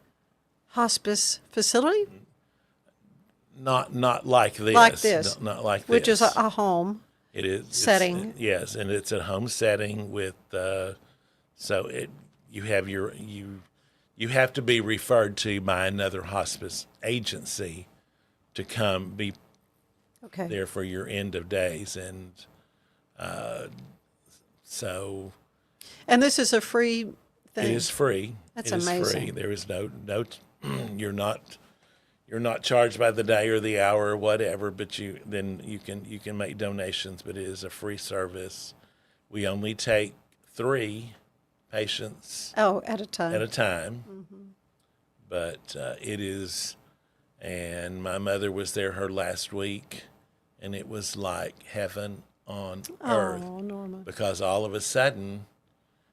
hospice facility? Not like this. Like this. No, not like this. Which is a home it is, setting. Yes, and it's a home setting with, you have to be referred to by another hospice agency to come be there for your end of days. And so. And this is a free thing? It is free. That's it is amazing. free. There is no you're not charged by the day or the hour or whatever, but you can make donations, but it is a free service. We only take 3 patients at a time. Mm-hmm. But it is, and my mother was there her last week, and it was like heaven on earth. Norma. Because all of a sudden,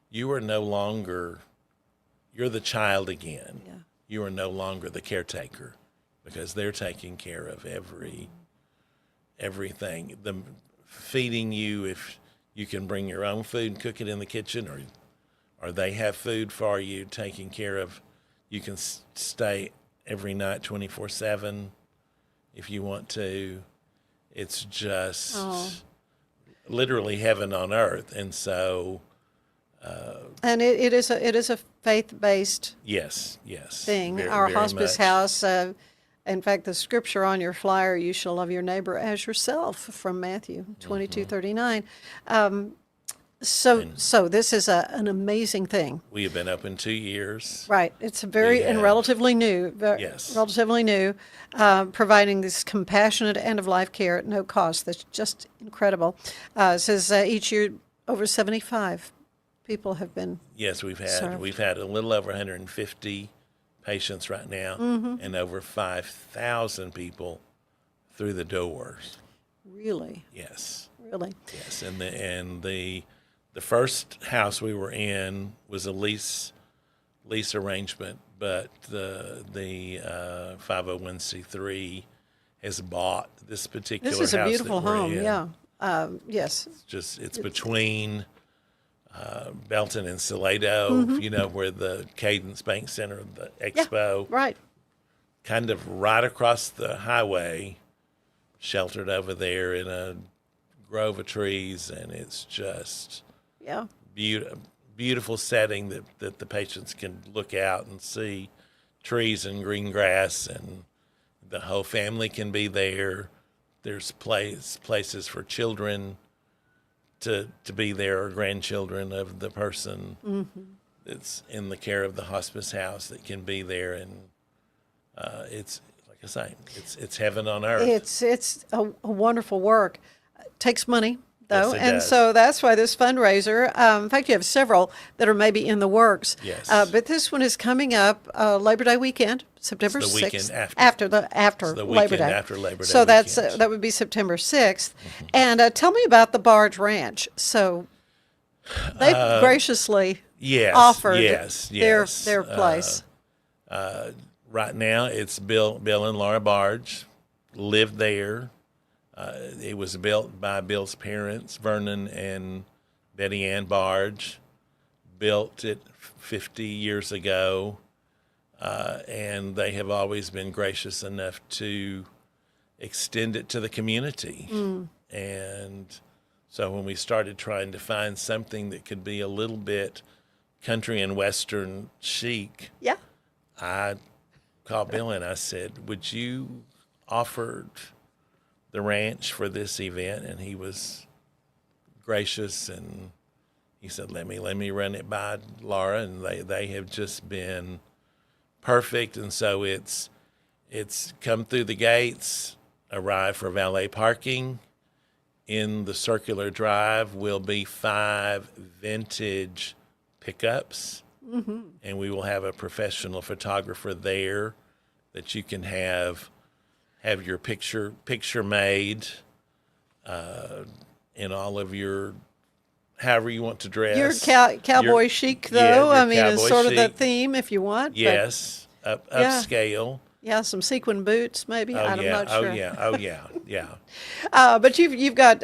you are no longer, you're the child again. Yeah. You are no longer the caretaker, because they're taking care of everything. Feeding you, if you can bring your own food and cook it in the kitchen, or they have food for you, taking care of. You can stay every night 24/7 if you want to. It's just literally heaven on earth. And so, and it is a faith-based yes, thing. very, Our very hospice much. house. In fact, the scripture on your flyer, "You shall love your neighbor as yourself," from Matthew 22:39. So this is an amazing thing. We have been open 2 years. Right. It's very and have- relatively new. Yes. Relatively new, providing this compassionate end-of-life care at no cost. That's just incredible. It says each year over 75 people have been. Yes, we've served. had a little over 150 patients right now, and over 5,000 people through the doors. Really, Yes, really. yes, and the first house we were in was a lease arrangement, but the 501c3 has bought this particular This is house a beautiful that we're home. in. Yeah. Yes. It's between Belton and Salado, you know, where the Cadence Bank Center, the Expo, Right. kind of right across the highway, sheltered over there in a grove of trees, and it's just Yeah. beautiful setting that the patients can look out and see trees and green grass, and the whole family can be there. There's places for children to be there, or grandchildren of the person that's in the care of the hospice house that can be there, and it's like I say, it's heaven on earth. It's a wonderful work. It takes money, though, Yes, it and does. so that's why this fundraiser. In fact, you have several that are maybe in the works. Yes. But this one is coming up Labor Day weekend, September It's the 6th. weekend after. After It's the Labor weekend Day. after Labor Day So that's weekend. that would be September 6th. And tell me about the Barge Ranch. So they graciously Yes, offered yes. their place. Right now, it's Bill and Laura Barge live there. It was built by Bill's parents, Vernon and Betty Ann Barge. Built it 50 years ago, and they have always been gracious enough to extend it to the community. And so when we started trying to find something that could be a little bit country and western chic, Yeah. I called Bill and I said, "Would you offer the ranch for this event?" And he was gracious, and he said, let me run it by Laura, and they have just been perfect. And so it's come through the gates, arrive for valet parking. In the circular drive will be 5 vintage pickups, and we will have a professional photographer there that you can have your picture made, in all of your, however you want to dress. Your cowboy chic, though. your I mean, it's cowboy sort of the chic. theme, if you want. but Yes, Yeah. upscale. yeah, some sequin boots, maybe. I'm not sure. Oh yeah. But you've got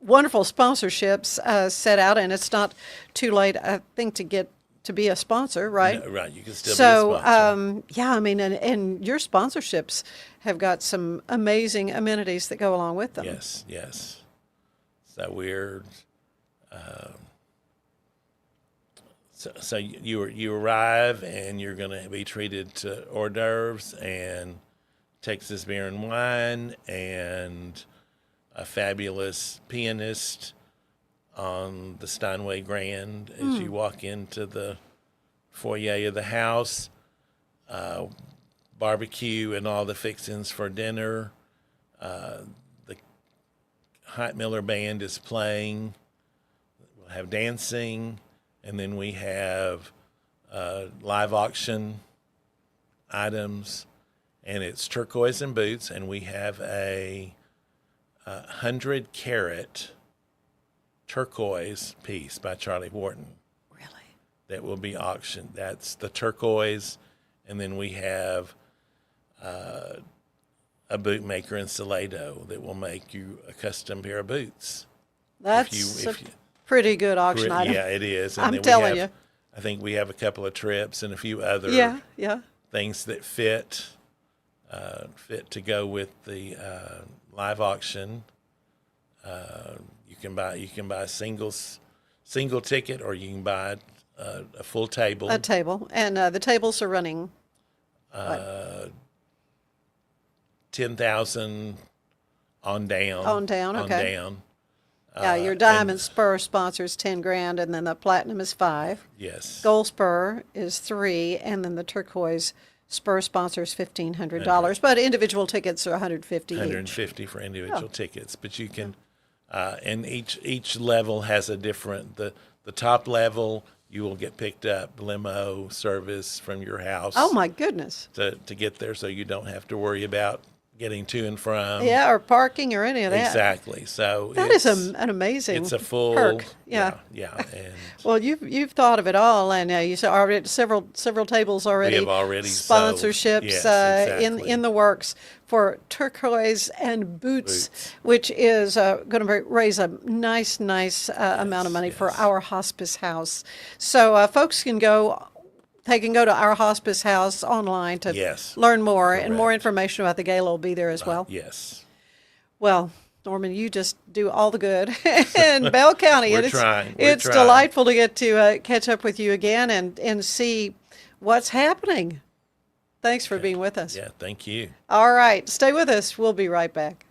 wonderful sponsorships set out, and it's not too late, I think, to be a sponsor, right? No, right, you can still So, be a sponsor. yeah, I mean, and your sponsorships have got some amazing amenities that go along with them. Yes. So we're, so you arrive, and you're going to be treated to hors d'oeuvres and Texas beer and wine, and a fabulous pianist on the Steinway Grand as you walk into the foyer of the house. Barbecue and all the fixings for dinner. The Hot Miller Band is playing. We'll have dancing, and then we have live auction items, and it's Turquoise and Boots, and we have a 100-carat turquoise piece by Charlie Wharton. Really? That will be auctioned. That's the turquoise, and then we have a bootmaker in Salado that will make you a custom pair of boots. That's a pretty good auction item. Yeah, it is. And I'm then telling you. I think we have a couple of trips and a few other Yeah. things that fit to go with the live auction. You can buy a single ticket, or you can buy a full table. A table, and the tables are running 10,000 on down. On down, okay. On down. Yeah, your Diamond Spur sponsors $10,000, and then the Platinum is $5,000. Yes. Gold Spur is $3,000, and then the Turquoise Spur sponsors $1,500. But individual tickets are $150 $150 for individual tickets, but you can, and each level has a different. The top level, you will get picked up limo service from your house. Oh my goodness! To get there, so you don't have to worry about getting to and from. Yeah, or parking or any of that. Exactly. So that is an amazing. It's a full perk. Yeah. And well, you've thought of it all, and you said already several tables already. We have already sponsorships in the works for Turquoise and Boots, which is going to raise a nice amount of money for Our Hospice House. So folks can go. They can go to Our Hospice House online to learn more, and more information about the gala will be there as well. Yes. Well, Norman, you just do all the good in Bell County. We're trying. It's delightful to get to catch up with you again and see what's happening. Thanks for being with us. Yeah, thank you. All right, stay with us. We'll be right back.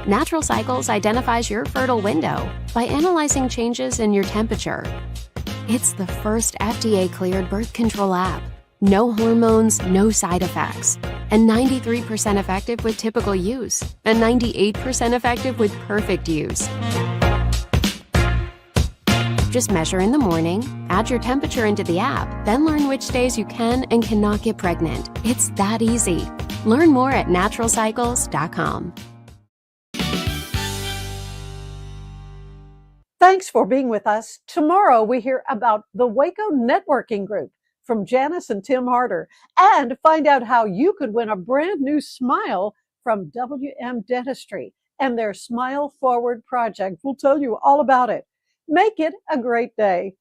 Natural Cycles identifies your fertile window by analyzing changes in your temperature. It's the first FDA-cleared birth control app. No hormones, no side effects, and 93% effective with typical use, and 98% effective with perfect use. Just measure in the morning, add your temperature into the app, then learn which days you can and cannot get pregnant. It's that easy. Learn more at naturalcycles.com. Thanks for being with us. Tomorrow we hear about the Waco Networking Group from Janice and Tim Harder, and find out how you could win a brand new smile from WM Dentistry and their Smile Forward project. We'll tell you all about it. Make it a great day.